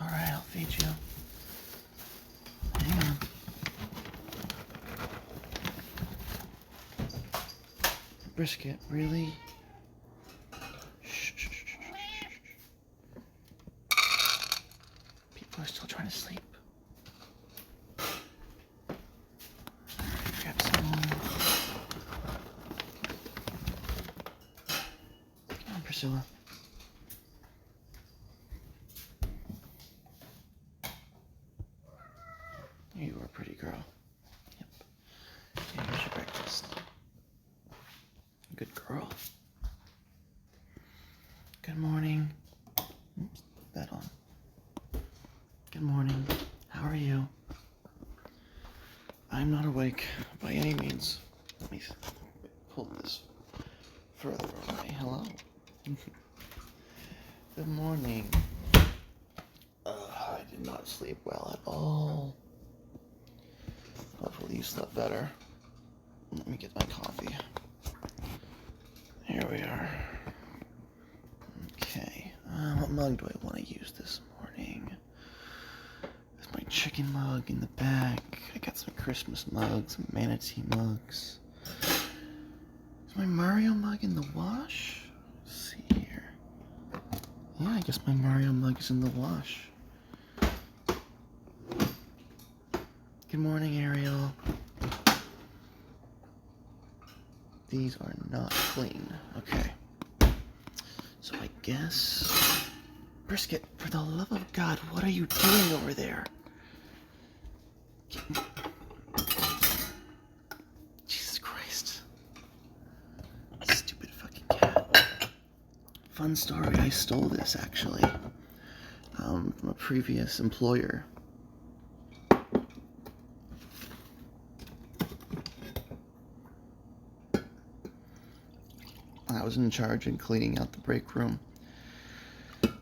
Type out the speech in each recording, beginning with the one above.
Alright, I'll feed you. Hang on. Brisket, really? Shh, shh, shh, shh, shh. People are still trying to sleep. Grab some more. Come on, Priscilla. You are a pretty girl. Yep. Yeah, here's your breakfast. Good girl. Good morning. Oops, put that on. Good morning. How are you? I'm not awake by any means. Let me pull this further away. Hello. Good morning. I did not sleep well at all. Hopefully you slept better. Let me get my coffee. Here we are. Okay. What mug do I want to use this morning? There's my chicken mug in the back. I got some Christmas mugs, some manatee mugs. Is my Mario mug in the wash? Let's see here. Yeah, I guess my Mario mug is in the wash. Good morning, Ariel. These are not clean. Okay. So I guess... Brisket, for the love of God, what are you doing over there? Jesus Christ. Stupid fucking cat. Fun story, I stole this, actually. From a previous employer. I was in charge of cleaning out the break room.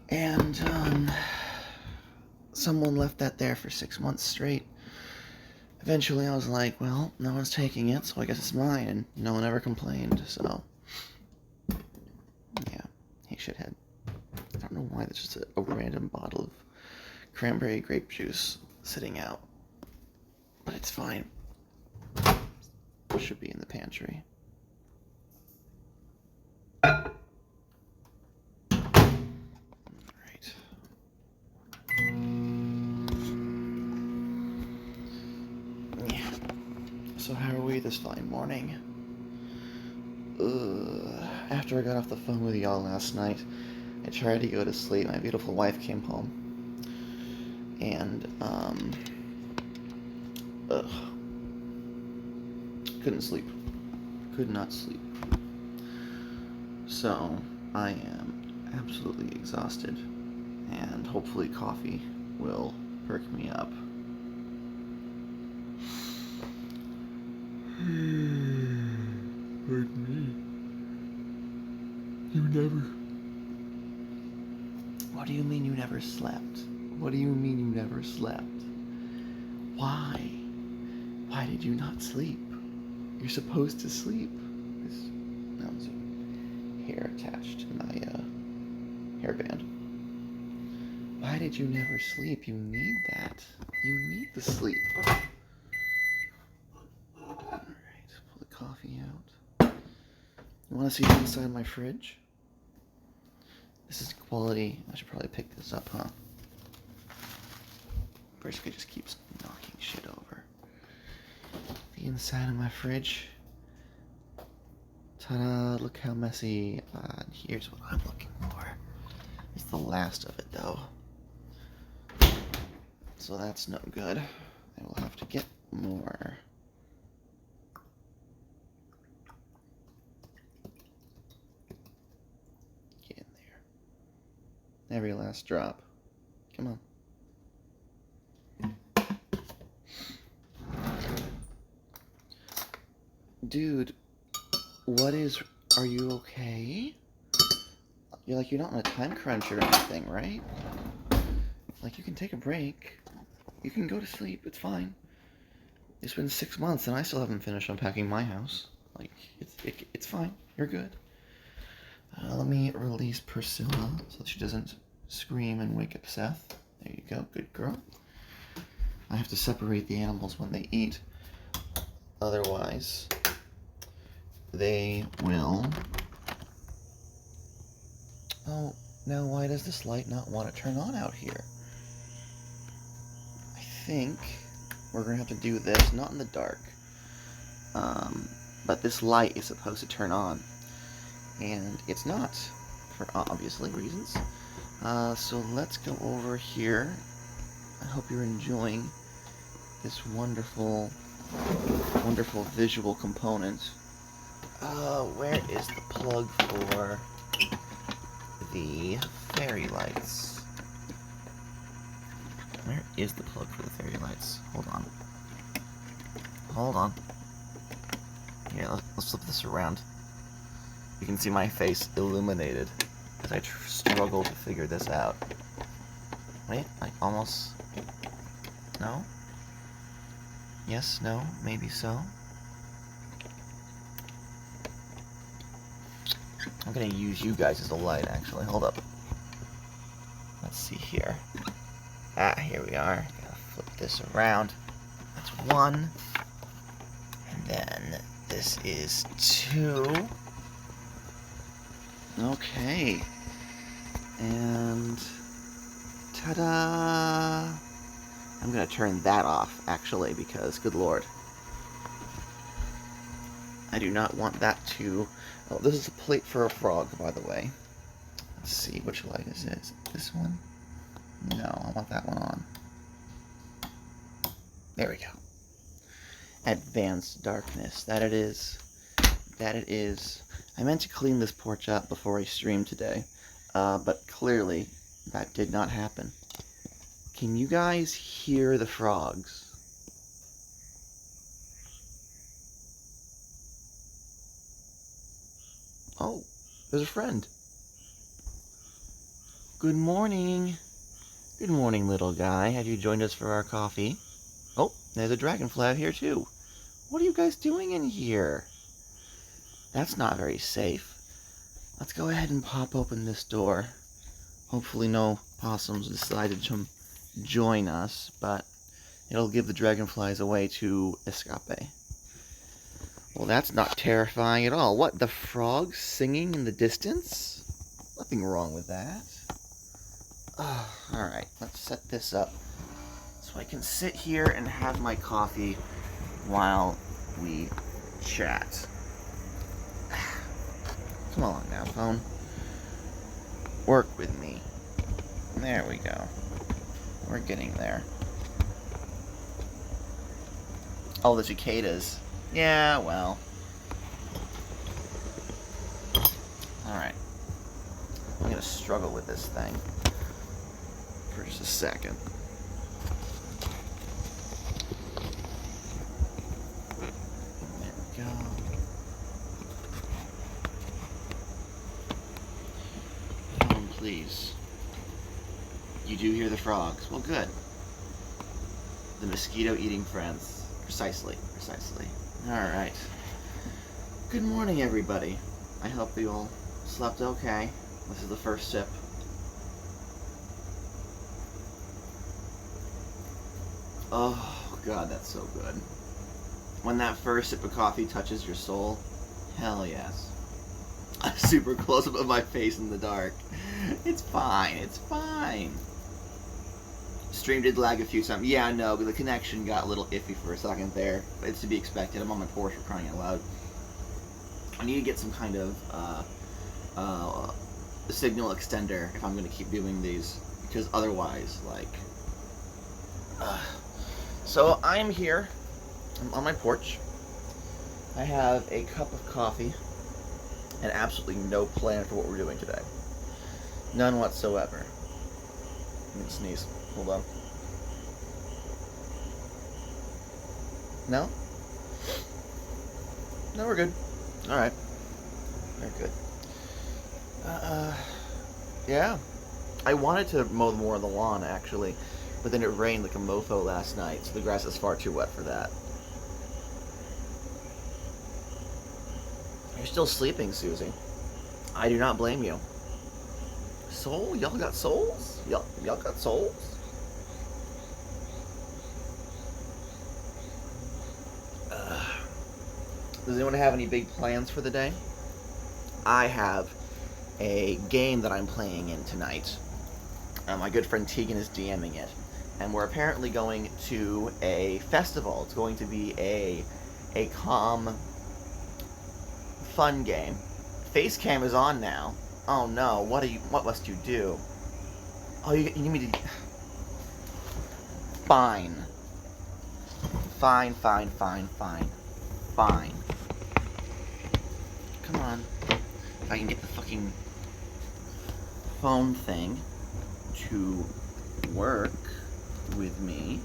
And, someone left that there for 6 months straight. Eventually I was like, well, no one's taking it, so I guess it's mine, and no one ever complained, so... Yeah, hey shithead. I don't know why there's just a random bottle of cranberry grape juice sitting out. But it's fine. It should be in the pantry. So how are we this fine morning? After I got off the phone with y'all last night, I tried to go to sleep. My beautiful wife came home. And, couldn't sleep. Could not sleep. So, I am absolutely exhausted. And hopefully coffee will perk me up. Pardon me. You never... What do you mean you never slept? What do you mean you never slept? Why? Why did you not sleep? You're supposed to sleep. That was a hair attached to my hairband. Why did you never sleep? You need that. You need the sleep. Pull the coffee out. You want to see the inside of my fridge? This is quality. I should probably pick this up, huh? Basically just keeps knocking shit over. The inside of my fridge. Ta-da, look how messy. And here's what I'm looking for. It's the last of it, though. So that's no good. I will have to get more. Get in there. Every last drop. Come on. Dude, are you okay? You're not on a time crunch or anything, right? Like, you can take a break. You can go to sleep, it's fine. It's been 6 months and I still haven't finished unpacking my house. Like, it's fine. You're good. Let me release Priscilla so she doesn't scream and wake up Seth. There you go, good girl. I have to separate the animals when they eat. Otherwise, they will... Oh, now why does this light not want to turn on out here? I think we're going to have to do this, not in the dark. But this light is supposed to turn on. And it's not, for obviously reasons. So let's go over here. I hope you're enjoying this wonderful, wonderful visual component. Where is the plug for the fairy lights? Where is the plug for the fairy lights? Hold on. Hold on. Here, let's flip this around. You can see my face illuminated as I struggle to figure this out. Wait, like almost... No? Yes, no, maybe so. I'm gonna use you guys as a light, actually. Hold up. Let's see here. Ah, here we are. Gotta flip this around. That's 1. And then this is 2. Okay. And... ta-da! I'm gonna turn that off, actually, because, good lord. I do not want that to... Oh, this is a plate for a frog, by the way. Let's see, which light is this? This one? No, I want that one on. There we go. Advanced darkness. That it is. That it is. I meant to clean this porch up before I streamed today, but clearly that did not happen. Can you guys hear the frogs? Oh, there's a friend. Good morning. Good morning, little guy. Have you joined us for our coffee? Oh, there's a dragonfly out here, too. What are you guys doing in here? That's not very safe. Let's go ahead and pop open this door. Hopefully no possums decided to join us, but it'll give the dragonflies a way to escape. Well, that's not terrifying at all. What, the frogs singing in the distance? Nothing wrong with that. Alright, let's set this up so I can sit here and have my coffee while we chat. Come along now, phone. Work with me. There we go. We're getting there. Oh, the cicadas. Yeah, well. Alright. I'm gonna struggle with this thing for just a second. There we go. Phone, please. You do hear the frogs. Well, good. The mosquito-eating friends. Precisely. Alright. Good morning, everybody. I hope you all slept okay. This is the first sip. Oh, God, that's so good. When that first sip of coffee touches your soul, hell yes. A super close-up of my face in the dark. It's fine, it's fine. Stream did lag a few times. Yeah, no, but the connection got a little iffy for a second there. It's to be expected. I'm on my porch for crying out loud. I need to get some kind of signal extender if I'm going to keep doing these, because otherwise, like... So I'm here. I'm on my porch. I have a cup of coffee and absolutely no plan for what we're doing today. None whatsoever. I'm gonna sneeze. Hold on. No? No, we're good. Alright. We're good. Yeah. I wanted to mow more of the lawn, actually, but then it rained like a mofo last night, so the grass is far too wet for that. You're still sleeping, Susie. I do not blame you. Soul? Y'all got souls? Y'all got souls? Does anyone have any big plans for the day? I have a game that I'm playing in tonight. My good friend Tegan is DMing it. And we're apparently going to a festival. It's going to be a calm, fun game. Face cam is on now. Oh no, what must you do? Oh, you need me to... Fine. Fine. Come on. If I can get the fucking phone thing to work with me.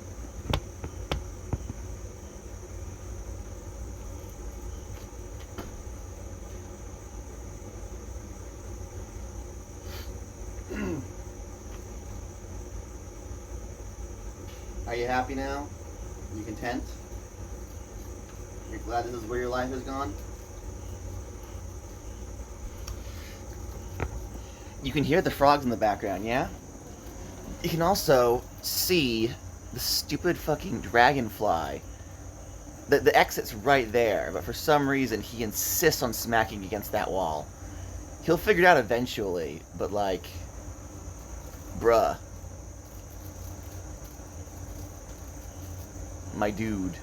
Are you happy now? You content? You're glad this is where your life has gone? You can hear the frogs in the background, yeah? You can also see the stupid fucking dragonfly. The exit's right there, but for some reason he insists on smacking against that wall. He'll figure it out eventually, but like, bruh. My dude.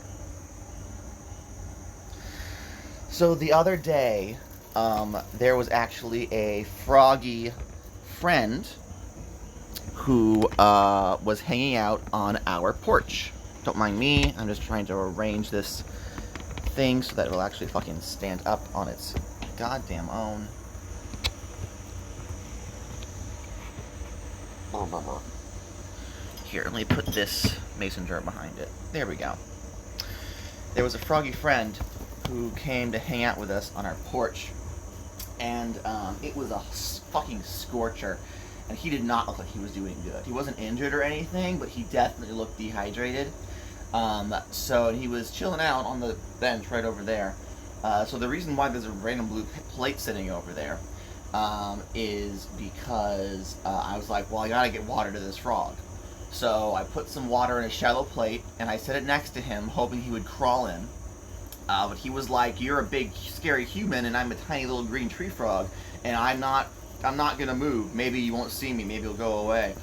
So the other day, there was actually a froggy friend who was hanging out on our porch. Don't mind me, I'm just trying to arrange this thing so that it'll actually fucking stand up on its goddamn own. Here, let me put this mason jar behind it. There we go. There was a froggy friend who came to hang out with us on our porch, and it was a fucking scorcher, and he did not look like he was doing good. He wasn't injured or anything, but he definitely looked dehydrated. So he was chilling out on the bench right over there. So the reason why there's a random blue plate sitting over there is because I was like, well, I gotta get water to this frog. So I put some water in a shallow plate, and I set it next to him, hoping he would crawl in. But he was like, you're a big, scary human, and I'm a tiny little green tree frog, and I'm not gonna move. Maybe you won't see me. Maybe it'll go away.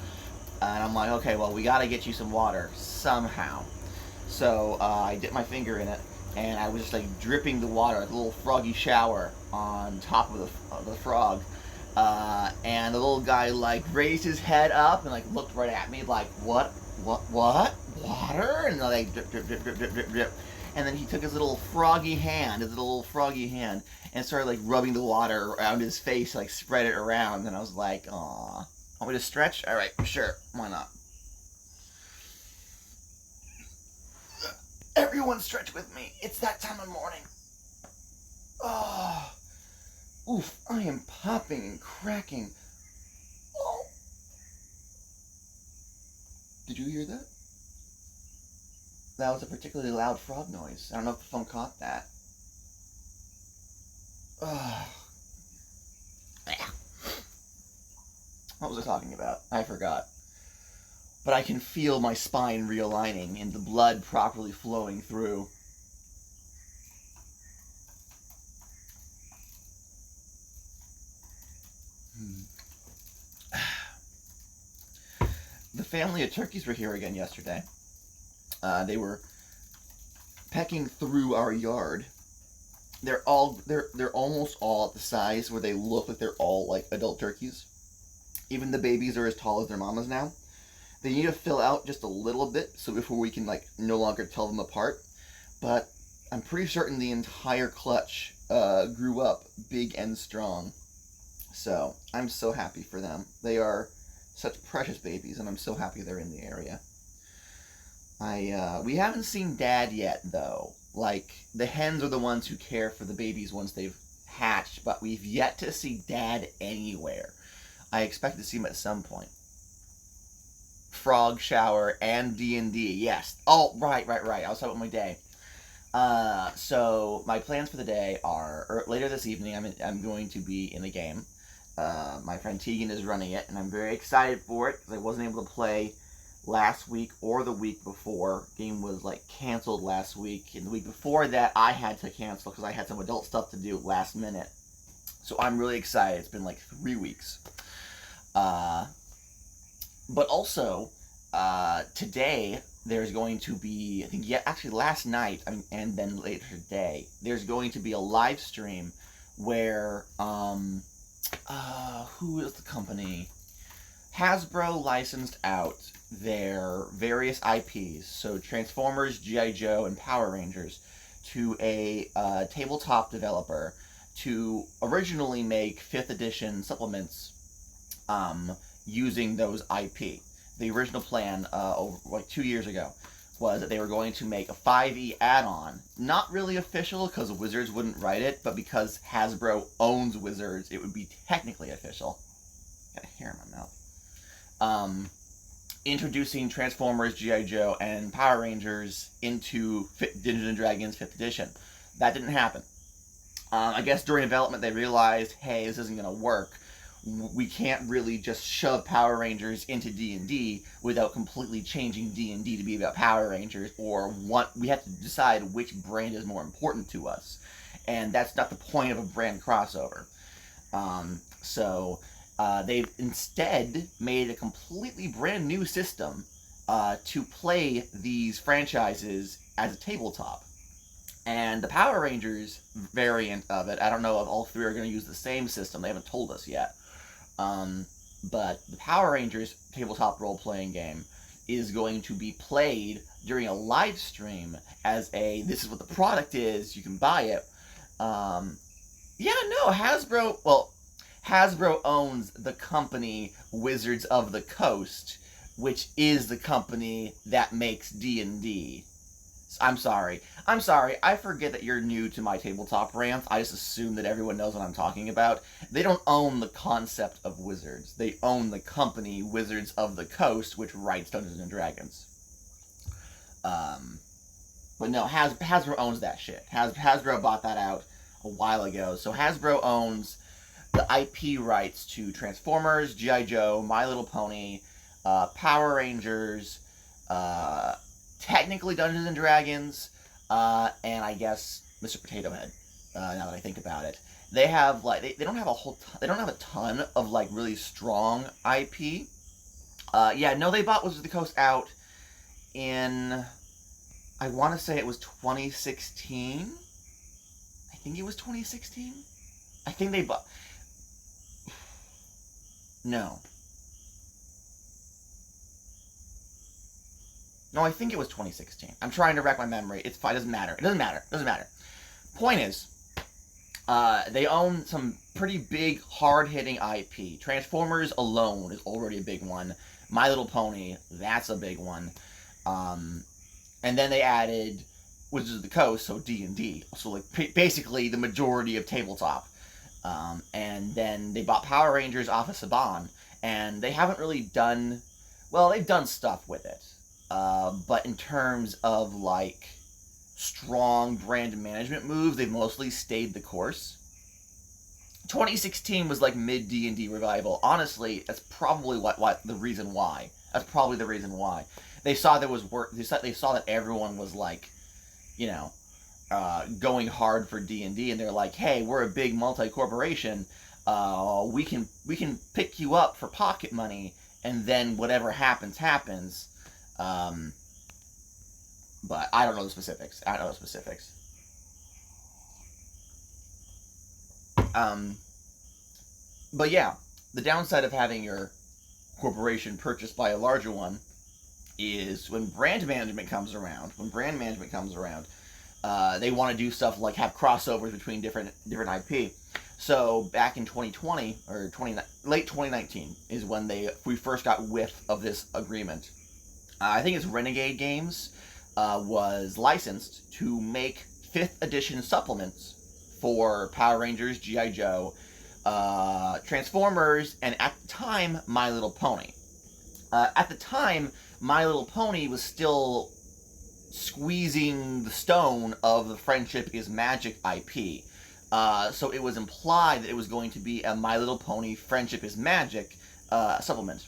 And I'm like, okay, well, we gotta get you some water somehow. So I dipped my finger in it, and I was just like dripping the water, like a little froggy shower on top of the frog. And the little guy like raised his head up and like looked right at me like, what, water? And like drip. And then he took his little froggy hand, and started like rubbing the water around his face, like spread it around. And I was like, aw, want me to stretch? All right, sure, why not? Everyone stretch with me. It's that time of morning. Oh. Oof, I am popping and cracking. Oh. Did you hear that? That was a particularly loud frog noise. I don't know if the phone caught that. What was I talking about? I forgot. But I can feel my spine realigning and the blood properly flowing through. The family of turkeys were here again yesterday. They were pecking through our yard. They're almost all at the size where they look like they're all like adult turkeys. Even the babies are as tall as their mamas now. They need to fill out just a little bit so before we can like no longer tell them apart. But I'm pretty certain the entire clutch grew up big and strong. So I'm so happy for them. They are such precious babies, and I'm so happy they're in the area. We haven't seen Dad yet, though. Like, the hens are the ones who care for the babies once they've hatched, but we've yet to see Dad anywhere. I expect to see him at some point. Frog shower and D&D, yes. Oh, right. I was talking about my day. So my plans for the day are, later this evening, I'm going to be in a game. My friend Tegan is running it, and I'm very excited for it, because I wasn't able to play last week or the week before. Game was like canceled last week, and the week before that I had to cancel because I had some adult stuff to do last minute. So I'm really excited. It's been like 3 weeks. But also, today there's going to be, I think, actually last night, and then later today, there's going to be a live stream where, who is the company? Hasbro licensed out their various IPs, so Transformers, G.I. Joe, and Power Rangers, to a tabletop developer to originally make 5th edition supplements using those IP. The original plan, like 2 years ago, was that they were going to make a 5e add-on. Not really official, because Wizards wouldn't write it, but because Hasbro owns Wizards, it would be technically official. Got a hair in my mouth. Introducing Transformers, G.I. Joe, and Power Rangers into Dungeons & Dragons 5th edition. That didn't happen. I guess during development they realized, hey, this isn't going to work. We can't really just shove Power Rangers into D&D without completely changing D&D to be about Power Rangers, or we have to decide which brand is more important to us. And that's not the point of a brand crossover. So they've instead made a completely brand new system to play these franchises as a tabletop. And the Power Rangers variant of it, I don't know if all three are going to use the same system. They haven't told us yet. But the Power Rangers tabletop role-playing game is going to be played during a live stream as this is what the product is, you can buy it. Hasbro owns the company Wizards of the Coast, which is the company that makes D&D. I'm sorry. I forget that you're new to my tabletop rants. I just assume that everyone knows what I'm talking about. They don't own the concept of Wizards. They own the company Wizards of the Coast, which writes Dungeons & Dragons. But no, Hasbro owns that shit. Hasbro bought that out a while ago. So Hasbro owns the IP rights to Transformers, G.I. Joe, My Little Pony, Power Rangers, technically Dungeons & Dragons, and I guess Mr. Potato Head, now that I think about it. They have, like, they don't have they don't have a ton of, like, really strong IP. They bought Wizards of the Coast out in, I want to say it was 2016? I think it was 2016? I think they bought, no, I think it was 2016. I'm trying to rack my memory. It's fine. It doesn't matter. Point is, they own some pretty big, hard-hitting IP. Transformers alone is already a big one. My Little Pony, that's a big one. And then they added Wizards of the Coast, so D&D. So, like, basically the majority of tabletop. And then they bought Power Rangers off of Saban, and they haven't really done, well, they've done stuff with it. But in terms of, like, strong brand management moves, they've mostly stayed the course. 2016 was, like, mid-D&D revival. Honestly, that's probably the reason why. That's probably the reason why. They saw there was work, they saw that everyone was, like, you know, going hard for D&D, and they're like, hey, we're a big multi-corporation, we can pick you up for pocket money, and then whatever happens. But I don't know the specifics. But yeah, the downside of having your corporation purchased by a larger one is when brand management comes around, they want to do stuff like have crossovers between different IP. So back in 2020 or late 2019 is when we first got whiff of this agreement. I think it's Renegade Games was licensed to make 5th edition supplements for Power Rangers, G.I. Joe, Transformers, and at the time, My Little Pony. At the time, My Little Pony was still squeezing the stone of the Friendship is Magic IP. So it was implied that it was going to be a My Little Pony Friendship is Magic supplement.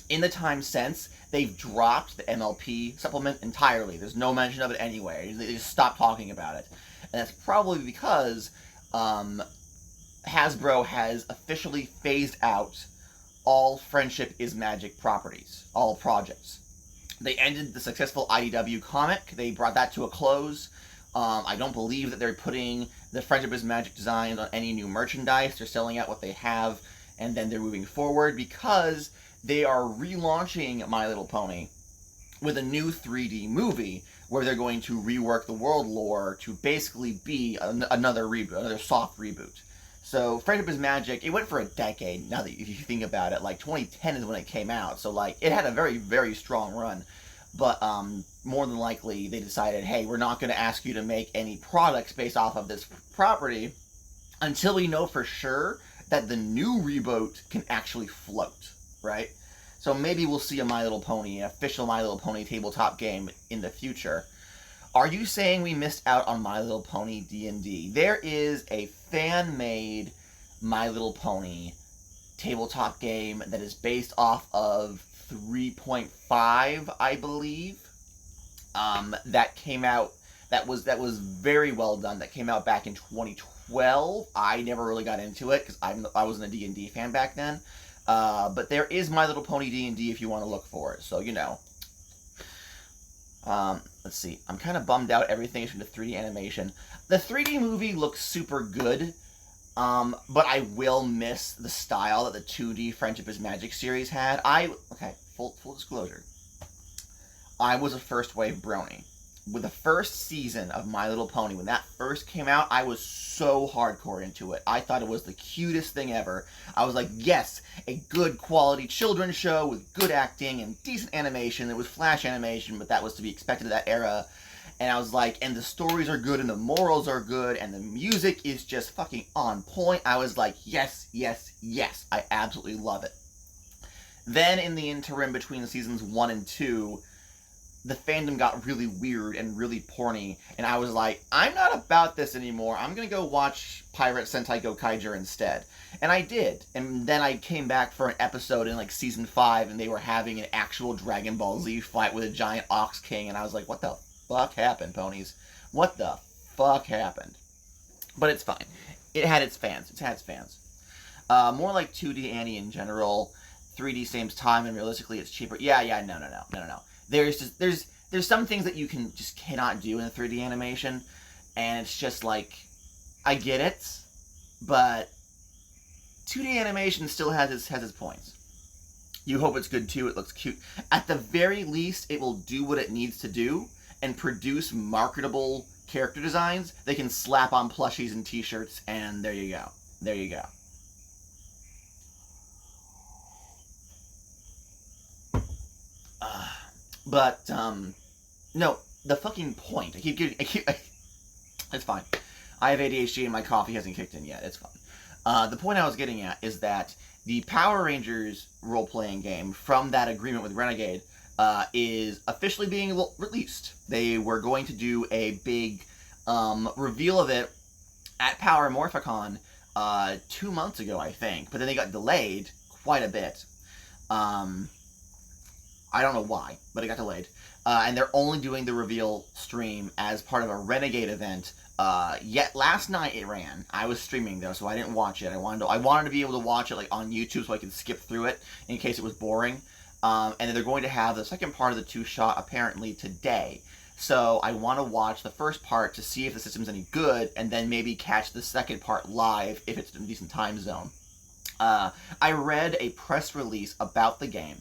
In the time since, they've dropped the MLP supplement entirely. There's no mention of it anywhere. They just stopped talking about it. And that's probably because Hasbro has officially phased out all Friendship is Magic properties, all projects. They ended the successful IDW comic. They brought that to a close. I don't believe that they're putting the Friendship is Magic designs on any new merchandise. They're selling out what they have, and then they're moving forward because they are relaunching My Little Pony with a new 3D movie where they're going to rework the world lore to basically be another reboot, another soft reboot. So Friendship is Magic, it went for a decade, now that you think about it. Like, 2010 is when it came out, so, like, it had a very, very strong run. But, more than likely, they decided, hey, we're not going to ask you to make any products based off of this property until we know for sure that the new reboot can actually float, right? So maybe we'll see a My Little Pony, an official My Little Pony tabletop game in the future. Are you saying we missed out on My Little Pony D&D? There is a fan-made My Little Pony tabletop game that is based off of 3.5, I believe. That came out, that was very well done. That came out back in 2012. I never really got into it because I wasn't a D&D fan back then. But there is My Little Pony D&D if you want to look for it. So, you know. Let's see. I'm kind of bummed out everything is from the 3D animation. The 3D movie looks super good, but I will miss the style that the 2D Friendship is Magic series had. Okay, full disclosure. I was a first wave brony. With the first season of My Little Pony, when that first came out, I was so hardcore into it. I thought it was the cutest thing ever. I was like, yes, a good quality children's show with good acting and decent animation. There was flash animation, but that was to be expected of that era. And I was like, and the stories are good, and the morals are good, and the music is just fucking on point. I was like, yes, yes, yes. I absolutely love it. Then in the interim between seasons 1 and 2, the fandom got really weird and really porny, and I was like, I'm not about this anymore. I'm gonna go watch Pirate Sentai Gokaiger instead. And I did. And then I came back for an episode in, like, season 5, and they were having an actual Dragon Ball Z fight with a giant Ox King, and I was like, what the fuck happened, ponies? What the fuck happened? But it's fine. It had its fans. It's had its fans. More like 2D Annie in general. 3D saves time, and realistically it's cheaper. Yeah, no. There's some things that you just cannot do in a 3D animation, and it's just like, I get it, but 2D animation still has its points. You hope it's good too, it looks cute. At the very least, it will do what it needs to do and produce marketable character designs they can slap on plushies and t-shirts, and there you go. There you go. But, no, the fucking point. It's fine. I have ADHD and my coffee hasn't kicked in yet. It's fine. The point I was getting at is that the Power Rangers role-playing game from that agreement with Renegade is officially being released. They were going to do a big reveal of it at Power Morphicon 2 months ago, I think. But then they got delayed quite a bit. I don't know why, but it got delayed. And they're only doing the reveal stream as part of a Renegade event. Yet last night it ran. I was streaming though, so I didn't watch it. I wanted to be able to watch it like on YouTube so I could skip through it in case it was boring. And then they're going to have the second part of the two-shot apparently today. So I want to watch the first part to see if the system's any good, and then maybe catch the second part live if it's in a decent time zone. I read a press release about the game,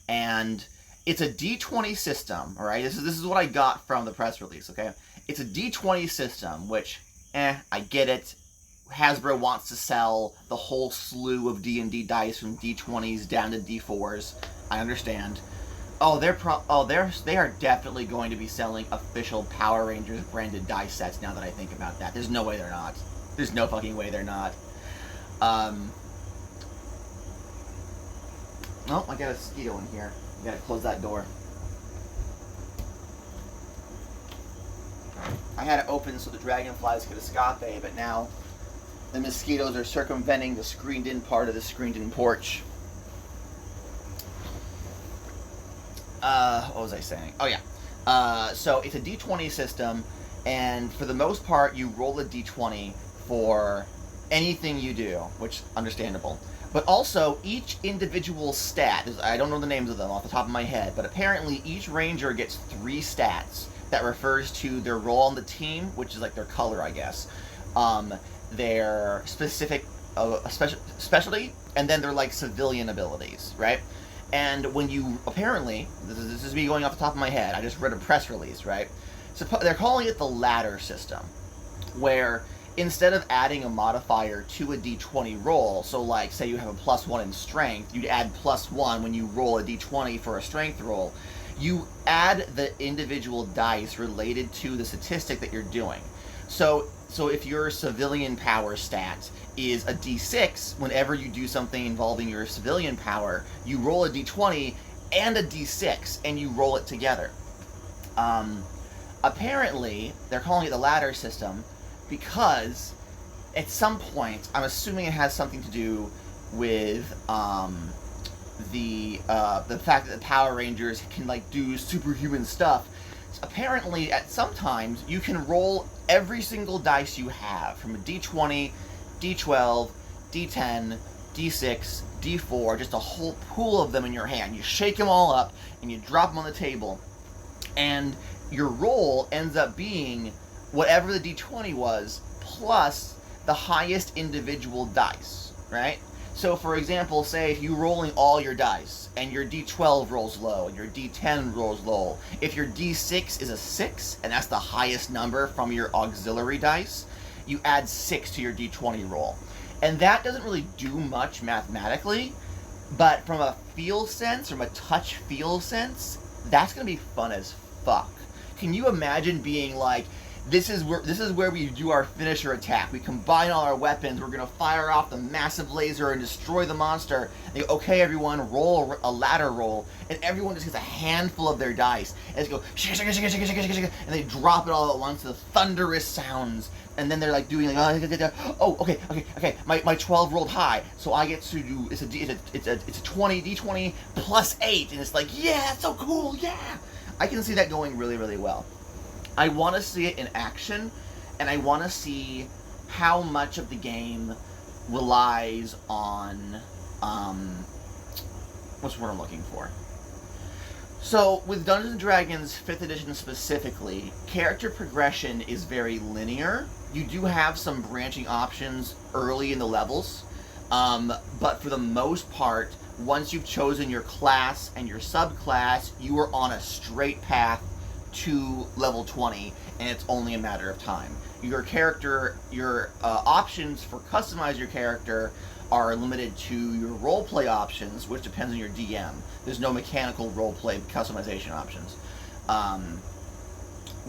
and it's a D20 system, alright? This is what I got from the press release, okay? It's a D20 system, which, I get it. Hasbro wants to sell the whole slew of D&D dice from D20s down to D4s. I understand. They are definitely going to be selling official Power Rangers branded dice sets now that I think about that. There's no way they're not. There's no fucking way they're not. Oh, I got a mosquito in here. I gotta close that door. I had it open so the dragonflies could escape, but now the mosquitoes are circumventing the screened-in part of the screened-in porch. What was I saying? Oh yeah. So it's a D20 system, and for the most part, you roll a D20 for anything you do, which understandable. But also, each individual stat, I don't know the names of them off the top of my head, but apparently each ranger gets 3 stats that refers to their role on the team, which is like their color, I guess, their specific specialty, and then their like civilian abilities, right? And when you, apparently, this is me going off the top of my head, I just read a press release, right? So they're calling it the ladder system, where instead of adding a modifier to a d20 roll, so like say you have a +1 in strength, you'd add +1 when you roll a d20 for a strength roll, you add the individual dice related to the statistic that you're doing. So if your civilian power stat is a d6, whenever you do something involving your civilian power, you roll a d20 and a d6, and you roll it together. Apparently, they're calling it the ladder system because at some point, I'm assuming it has something to do with the fact that the Power Rangers can like do superhuman stuff. Apparently, at sometimes you can roll every single dice you have, from a d20, d12, d10, d6, d4, just a whole pool of them in your hand. You shake them all up and you drop them on the table, and your roll ends up being whatever the d20 was plus the highest individual dice, right? So for example, say if you're rolling all your dice and your d12 rolls low and your d10 rolls low, if your d6 is a 6 and that's the highest number from your auxiliary dice, you add 6 to your d20 roll. And that doesn't really do much mathematically, but from a feel sense, from a touch feel sense, that's going to be fun as fuck. Can you imagine being like, this is where we do our finisher attack. We combine all our weapons. We're gonna fire off the massive laser and destroy the monster. They go, okay, everyone, roll a ladder roll, and everyone just gets a handful of their dice and just go shika, shika, shika, shika, shika, shika, and they drop it all at once. The thunderous sounds, and then they're like doing like, oh, okay. My 12 rolled high, so I get to do it's a 20 d20 plus 8, and it's like, yeah, it's so cool, yeah. I can see that going really, really well. I want to see it in action, and I want to see how much of the game relies on, what's the word I'm looking for? So, with Dungeons & Dragons 5th edition specifically, character progression is very linear. You do have some branching options early in the levels, but for the most part, once you've chosen your class and your subclass, you are on a straight path to level 20, and it's only a matter of time. Your character, your options for customize your character are limited to your roleplay options, which depends on your DM. There's no mechanical roleplay customization options.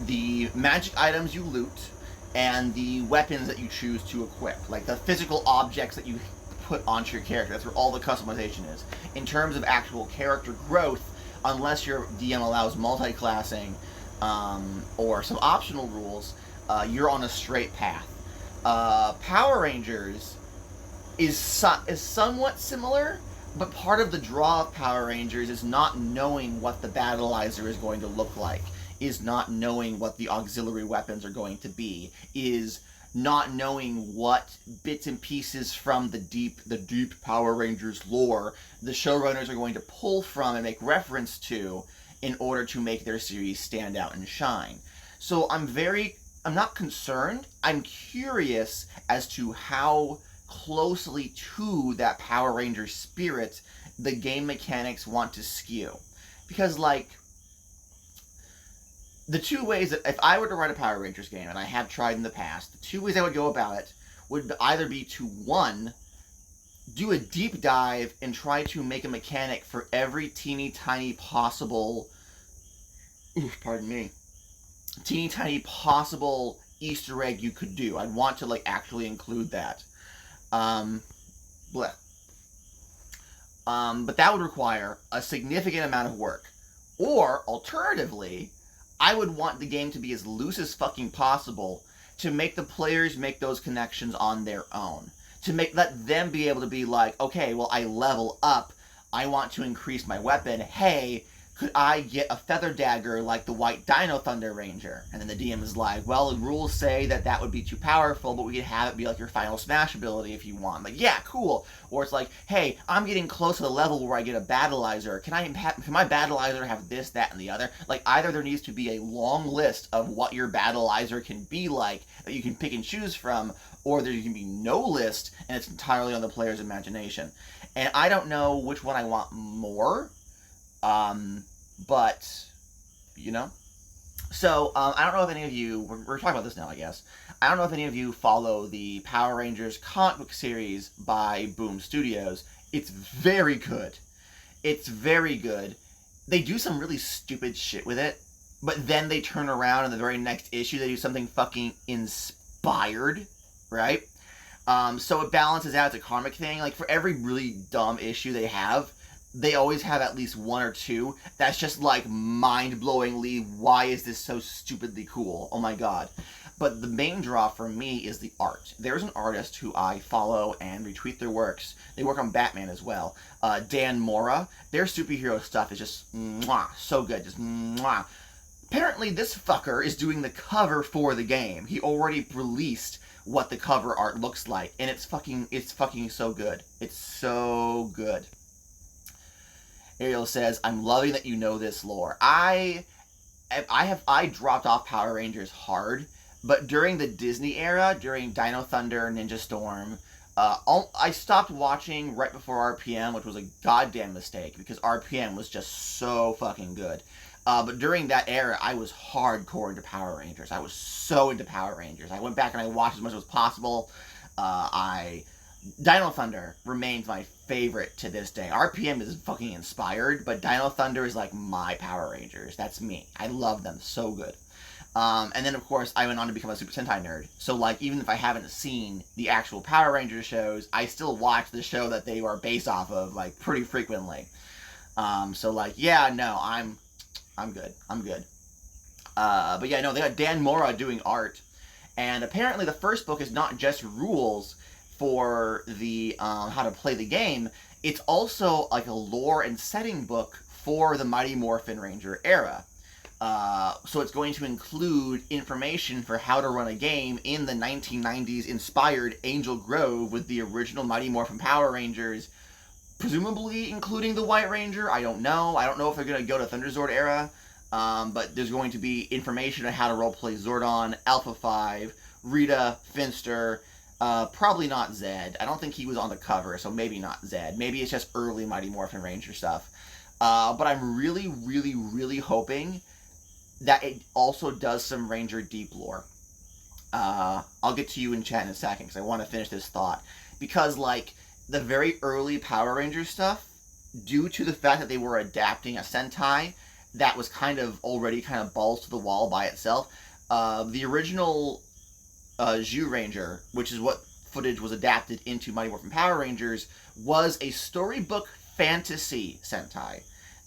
The magic items you loot, and the weapons that you choose to equip, like the physical objects that you put onto your character. That's where all the customization is. In terms of actual character growth, unless your DM allows multi-classing, or some optional rules, you're on a straight path. Power Rangers is somewhat similar, but part of the draw of Power Rangers is not knowing what the battleizer is going to look like, is not knowing what the auxiliary weapons are going to be, is not knowing what bits and pieces from the deep Power Rangers lore the showrunners are going to pull from and make reference to in order to make their series stand out and shine. So I'm not concerned, I'm curious as to how closely to that Power Ranger spirit the game mechanics want to skew. Because, like, the two ways that, if I were to write a Power Rangers game, and I have tried in the past, the two ways I would go about it would either be to, one, do a deep dive and try to make a mechanic for every teeny tiny possible, teeny tiny possible Easter egg you could do. I'd want to, like, actually include that. But that would require a significant amount of work. Or, alternatively, I would want the game to be as loose as fucking possible to make the players make those connections on their own. To let them be able to be like, okay, well, I level up, I want to increase my weapon, hey, could I get a feather dagger like the white Dino Thunder Ranger? And then the DM is like, well, the rules say that would be too powerful, but we could have it be like your final smash ability if you want. Like, yeah, cool. Or it's like, hey, I'm getting close to the level where I get a battleizer. Can my battleizer have this, that, and the other? Like, either there needs to be a long list of what your battleizer can be like that you can pick and choose from, or there can be no list and it's entirely on the player's imagination. And I don't know which one I want more. But, you know. So, I don't know if any of you, we're talking about this now, I guess. I don't know if any of you follow the Power Rangers comic book series by Boom Studios. It's very good. It's very good. They do some really stupid shit with it, but then they turn around in the very next issue, they do something fucking inspired, right? So it balances out. It's a comic thing. Like, for every really dumb issue they always have at least one or two that's just like mind-blowingly, why is this so stupidly cool? Oh my god. But the main draw for me is the art. There's an artist who I follow and retweet their works. They work on Batman as well. Dan Mora. Their superhero stuff is just mwah, so good. Just mwah. Apparently this fucker is doing the cover for the game. He already released what the cover art looks like, and it's fucking so good. It's so good. Ariel says, I'm loving that you know this lore. I dropped off Power Rangers hard, but during the Disney era, during Dino Thunder, Ninja Storm, I stopped watching right before RPM, which was a goddamn mistake, because RPM was just so fucking good. But during that era, I was hardcore into Power Rangers. I was so into Power Rangers. I went back and I watched as much as possible. Dino Thunder remains my favorite to this day. RPM is fucking inspired, but Dino Thunder is like my Power Rangers. That's me. I love them so good. And then, of course, I went on to become a Super Sentai nerd. So, like, even if I haven't seen the actual Power Rangers shows, I still watch the show that they are based off of, like, pretty frequently. So, like, yeah, no, I'm good. I'm good. But yeah, no, they got Dan Mora doing art. And apparently the first book is not just rules for the how to play the game. It's also like a lore and setting book for the Mighty Morphin Ranger era. So it's going to include information for how to run a game in the 1990s inspired Angel Grove with the original Mighty Morphin Power Rangers, presumably including the White Ranger. I don't know. I don't know if they're going to go to Thunderzord era, but there's going to be information on how to roleplay Zordon, Alpha 5, Rita, Finster. Probably not Zed. I don't think he was on the cover, so maybe not Zed. Maybe it's just early Mighty Morphin Ranger stuff. But I'm really, really, really hoping that it also does some Ranger Deep lore. I'll get to you in chat in a second, because I want to finish this thought. Because, like, the very early Power Ranger stuff, due to the fact that they were adapting a Sentai that was kind of already kind of balls to the wall by itself, the original Zhu Ranger, which is what footage was adapted into Mighty Morphin Power Rangers, was a storybook fantasy Sentai.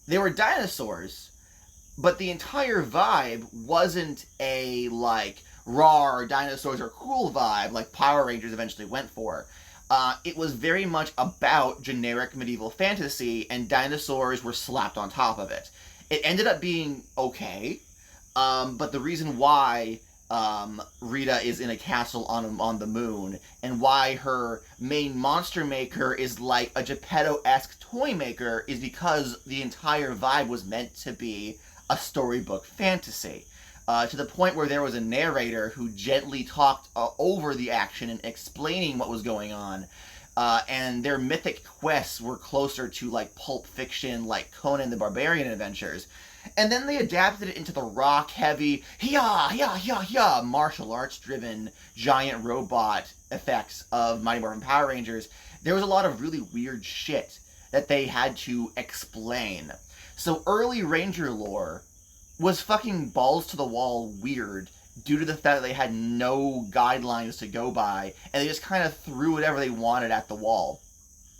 They were dinosaurs, but the entire vibe wasn't a, like, raw dinosaurs are cool vibe like Power Rangers eventually went for. It was very much about generic medieval fantasy, and dinosaurs were slapped on top of it. It ended up being okay, but the reason why Rita is in a castle on the moon, and why her main monster maker is like a Geppetto-esque toy maker, is because the entire vibe was meant to be a storybook fantasy. To the point where there was a narrator who gently talked over the action and explaining what was going on. And their mythic quests were closer to, like, Pulp Fiction, like Conan the Barbarian adventures. And then they adapted it into the rock-heavy, martial arts-driven giant robot effects of Mighty Morphin Power Rangers. There was a lot of really weird shit that they had to explain. So early Ranger lore was fucking balls-to-the-wall weird due to the fact that they had no guidelines to go by, and they just kind of threw whatever they wanted at the wall.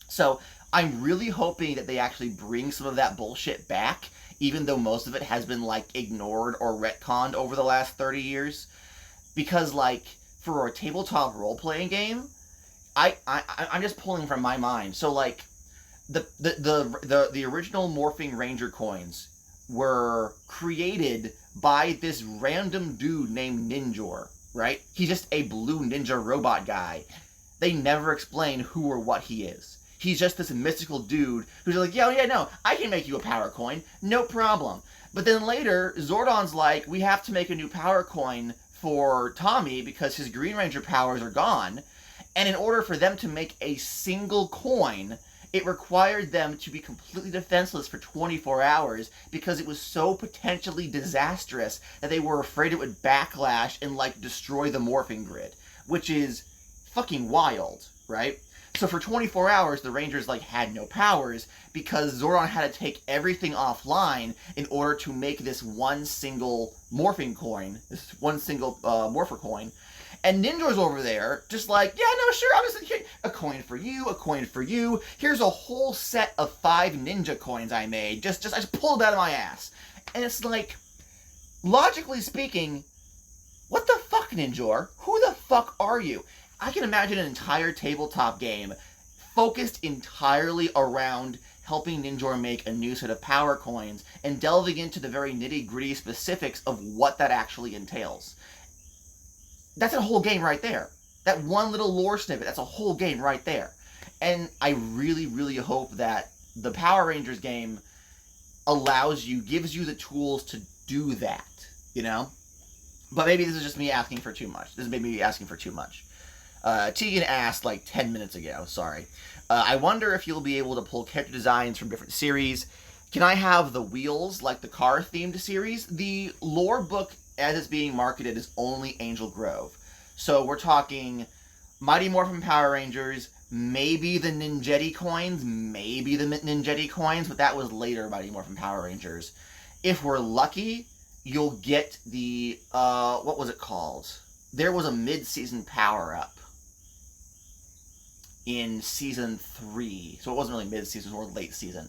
So I'm really hoping that they actually bring some of that bullshit back, even though most of it has been, like, ignored or retconned over the last 30 years. Because, like, for a tabletop role-playing game, I'm just pulling from my mind. So, like, the original Morphing Ranger coins were created by this random dude named Ninjor, right? He's just a blue ninja robot guy. They never explain who or what he is. He's just this mystical dude who's like, yeah, no, I can make you a power coin, no problem. But then later, Zordon's like, we have to make a new power coin for Tommy because his Green Ranger powers are gone. And in order for them to make a single coin, it required them to be completely defenseless for 24 hours because it was so potentially disastrous that they were afraid it would backlash and, like, destroy the morphing grid, which is fucking wild, right? So for 24 hours, the Rangers, like, had no powers because Zordon had to take everything offline in order to make this one single morphing coin, this one single morpher coin. And Ninja's over there, just like, yeah, no, sure, I'm just a coin for you, a coin for you. Here's a whole set of 5 ninja coins I made. I just pulled it out of my ass. And it's like, logically speaking, what the fuck, Ninjor? Who the fuck are you? I can imagine an entire tabletop game focused entirely around helping Ninjor make a new set of power coins and delving into the very nitty-gritty specifics of what that actually entails. That's a whole game right there. That one little lore snippet, that's a whole game right there. And I really, really hope that the Power Rangers game gives you the tools to do that, you know? But maybe this is just me asking for too much. This is maybe me asking for too much. Tegan asked like 10 minutes ago, sorry. I wonder if you'll be able to pull character designs from different series. Can I have the wheels like the car-themed series? The lore book as it's being marketed is only Angel Grove. So we're talking Mighty Morphin Power Rangers, maybe the Ninjetti coins, but that was later Mighty Morphin Power Rangers. If we're lucky, you'll get the, what was it called? There was a mid-season power-up in Season 3. So it wasn't really mid-season, or late season.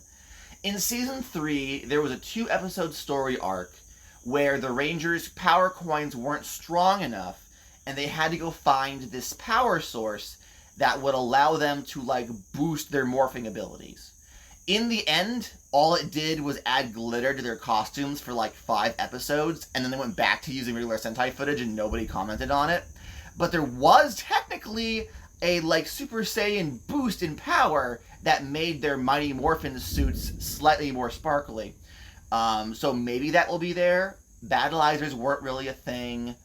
In Season 3, there was a 2-episode story arc where the Rangers' power coins weren't strong enough, and they had to go find this power source that would allow them to, like, boost their morphing abilities. In the end, all it did was add glitter to their costumes for, like, 5 episodes, and then they went back to using regular Sentai footage and nobody commented on it. But there was technically a, like, Super Saiyan boost in power that made their Mighty Morphin suits slightly more sparkly. So maybe that will be there. Battleizers weren't really a thing.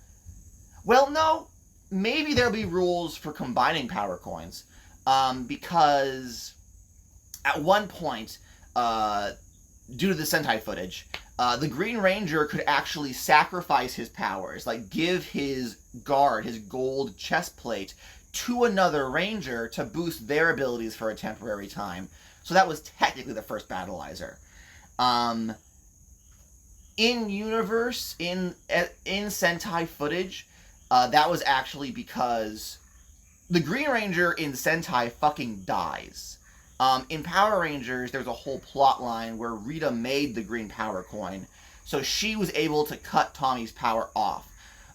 Well, no. Maybe there'll be rules for combining power coins. Because at one point, due to the Sentai footage, the Green Ranger could actually sacrifice his powers. Like, give his guard, his gold chest plate, to another Ranger to boost their abilities for a temporary time. So that was technically the first Battleizer. In-universe, in Sentai footage, that was actually because the Green Ranger in Sentai fucking dies. In Power Rangers, there's a whole plot line where Rita made the green power coin, so she was able to cut Tommy's power off.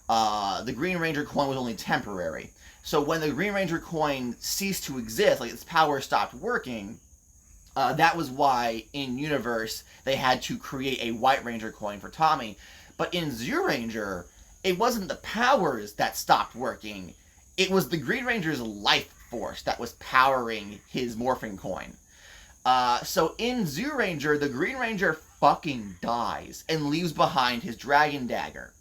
The Green Ranger coin was only temporary. So when the Green Ranger coin ceased to exist, like its power stopped working, that was why, in universe, they had to create a White Ranger coin for Tommy. But in Zyuranger, it wasn't the powers that stopped working. It was the Green Ranger's life force that was powering his morphing coin. So in Zyuranger, the Green Ranger fucking dies and leaves behind his Dragon Dagger.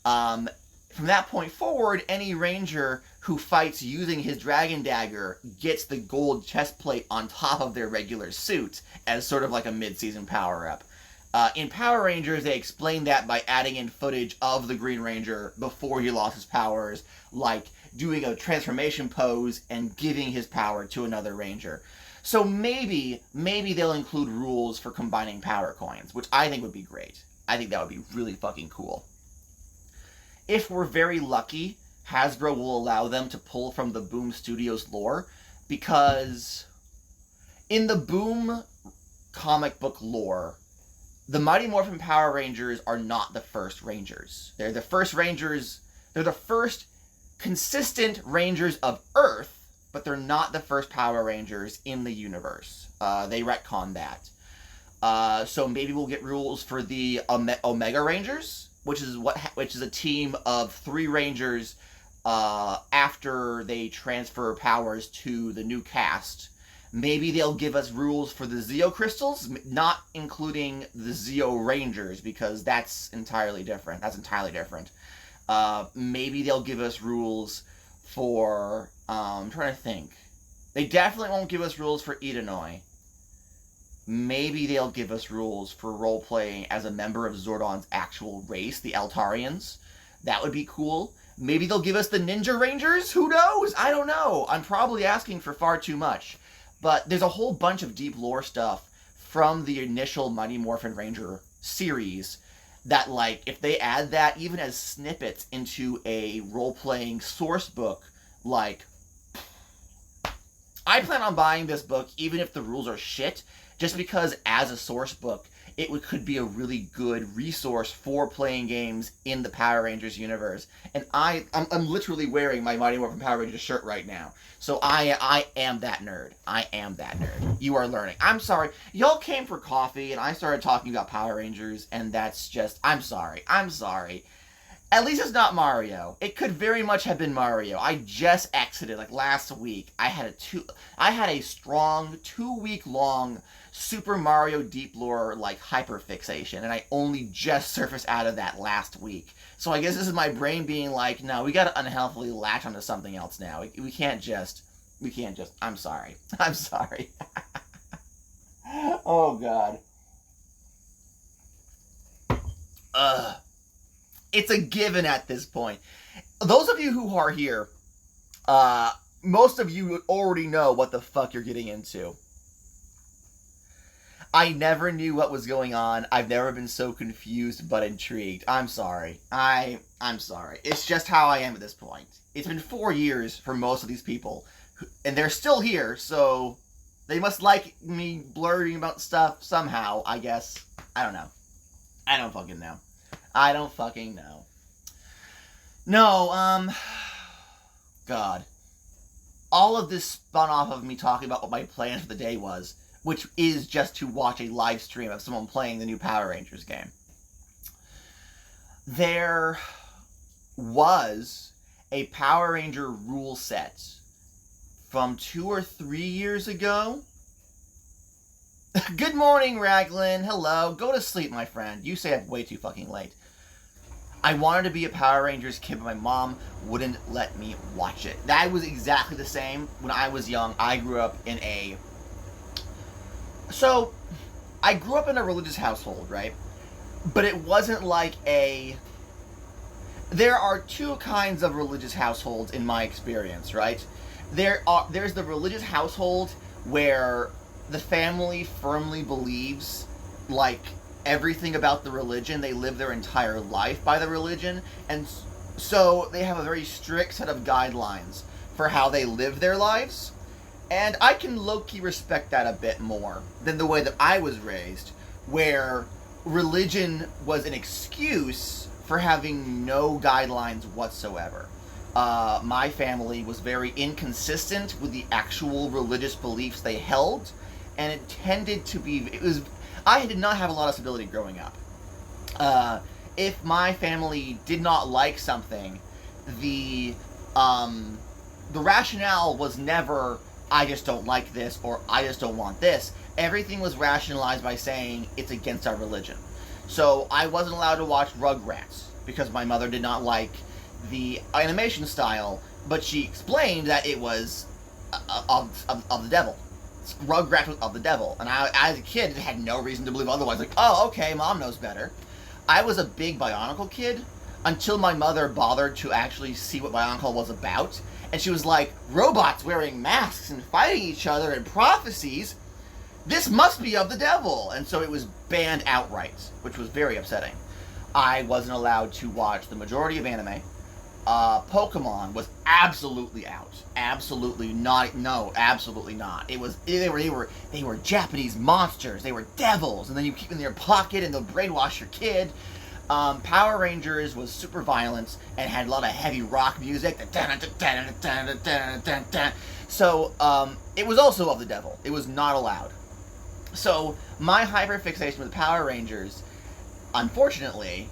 From that point forward, any Ranger who fights using his Dragon Dagger gets the gold chest plate on top of their regular suit as sort of like a mid-season power-up. In Power Rangers, they explain that by adding in footage of the Green Ranger before he lost his powers, like doing a transformation pose and giving his power to another Ranger. So maybe they'll include rules for combining power coins, which I think would be great. I think that would be really fucking cool. If we're very lucky, Hasbro will allow them to pull from the Boom Studios lore, because in the Boom comic book lore, the Mighty Morphin Power Rangers are not the first Rangers. They're the first Rangers, they're the first consistent Rangers of Earth, but they're not the first Power Rangers in the universe. They retcon that. So maybe we'll get rules for the Omega Rangers, which is a team of 3 Rangers after they transfer powers to the new cast. Maybe they'll give us rules for the Zeo Crystals, not including the Zeo Rangers, because that's entirely different. Maybe they'll give us rules for... I'm trying to think. They definitely won't give us rules for Edenoi. Maybe they'll give us rules for role-playing as a member of Zordon's actual race, the Altarians. That would be cool. Maybe they'll give us the Ninja Rangers? Who knows? I don't know. I'm probably asking for far too much. But there's a whole bunch of deep lore stuff from the initial Mighty Morphin Ranger series that, like, if they add that even as snippets into a role-playing source book, like, I plan on buying this book even if the rules are shit, just because as a source book, could be a really good resource for playing games in the Power Rangers universe. And I'm literally wearing my Mighty Morphin Power Rangers shirt right now. So I am that nerd. I am that nerd. You are learning. I'm sorry. Y'all came for coffee and I started talking about Power Rangers, and that's just... I'm sorry. At least it's not Mario. It could very much have been Mario. I just exited, like, last week. I had a strong 2-week-long Super Mario deep lore, like, hyperfixation, and I only just surfaced out of that last week. So I guess this is my brain being like, no, we gotta unhealthily latch onto something else now. We can't just, I'm sorry. Oh, God. It's a given at this point. Those of you who are here, most of you already know what the fuck you're getting into. I never knew what was going on. I've never been so confused but intrigued. I'm sorry. I'm sorry. It's just how I am at this point. It's been 4 years for most of these people, and they're still here, so they must like me blurting about stuff somehow, I guess. I don't know. I don't fucking know. No, God. All of this spun off of me talking about what my plan for the day was, which is just to watch a live stream of someone playing the new Power Rangers game. There was a Power Ranger rule set from 2 or 3 years ago. Good morning, Raglan. Hello. Go to sleep, my friend. You stay up way too fucking late. I wanted to be a Power Rangers kid, but my mom wouldn't let me watch it. That was exactly the same when I was young. I grew up in a religious household, right? But it wasn't like there are 2 kinds of religious households in my experience, right? There's the religious household where the family firmly believes, like, everything about the religion. They live their entire life by the religion, and so they have a very strict set of guidelines for how they live their lives. And I can low-key respect that a bit more than the way that I was raised, where religion was an excuse for having no guidelines whatsoever. My family was very inconsistent with the actual religious beliefs they held, and it tended to be... I did not have a lot of stability growing up. If my family did not like something, the rationale was never, I just don't like this, or I just don't want this. Everything was rationalized by saying it's against our religion. So I wasn't allowed to watch Rugrats, because my mother did not like the animation style, but she explained that it was of the devil. Rugrats was of the devil, and I, as a kid, had no reason to believe otherwise. Like, oh, okay, mom knows better. I was a big Bionicle kid until my mother bothered to actually see what Bionicle was about, and she was like, robots wearing masks and fighting each other and prophecies, this must be of the devil, and so it was banned outright, which was very upsetting. I wasn't allowed to watch the majority of anime. Pokemon was absolutely out. Absolutely not. No, absolutely not. It was they were Japanese monsters. They were devils, and then you keep them in your pocket, and they'll brainwash your kid. Power Rangers was super violent and had a lot of heavy rock music. So it was also of the devil. It was not allowed. So my hyperfixation with Power Rangers, unfortunately,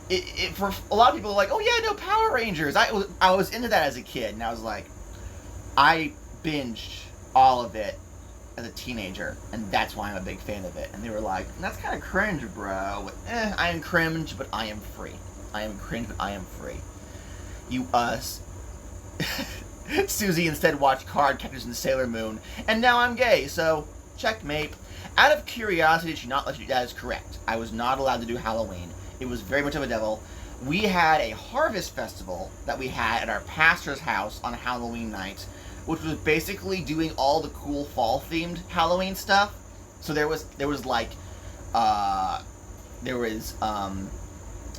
it for a lot of people like, oh yeah, no, Power Rangers. I was into that as a kid, and I was like, I binged all of it as a teenager, and that's why I'm a big fan of it. And they were like, that's kind of cringe, bro. I am cringe, but I am free. I am cringe, but I am free. You Susie instead watched Card Captors and Sailor Moon, and now I'm gay, so checkmate. Out of curiosity, should not let you. That is correct. I was not allowed to do Halloween. It was very much of a devil. We had a harvest festival that we had at our pastor's house on Halloween night, which was basically doing all the cool fall-themed Halloween stuff. So there was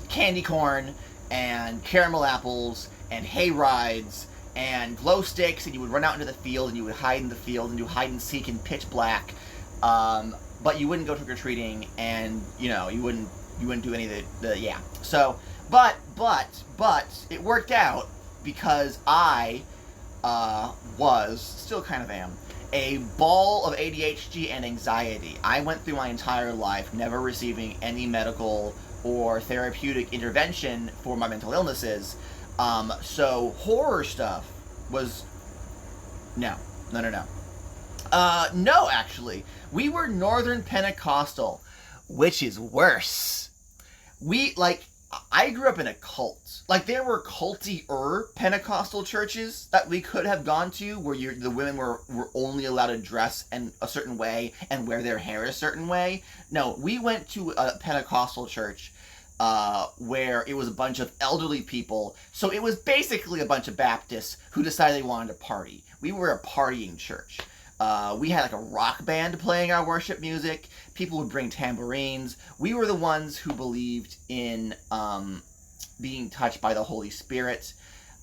candy corn and caramel apples and hay rides and glow sticks, and you would run out into the field and you would hide in the field and do hide and seek in pitch black. But you wouldn't go trick or treating, and you wouldn't do any of the yeah. So, but it worked out because I was, still kind of am, a ball of ADHD and anxiety. I went through my entire life never receiving any medical or therapeutic intervention for my mental illnesses. So horror stuff was no. No, actually. We were Northern Pentecostal, which is worse. I grew up in a cult. Like, there were culty-er Pentecostal churches that we could have gone to where the women were only allowed to dress in a certain way and wear their hair a certain way. No, we went to a Pentecostal church where it was a bunch of elderly people. So it was basically a bunch of Baptists who decided they wanted to party. We were a partying church. We had like a rock band playing our worship music. People would bring tambourines. We were the ones who believed in being touched by the Holy Spirit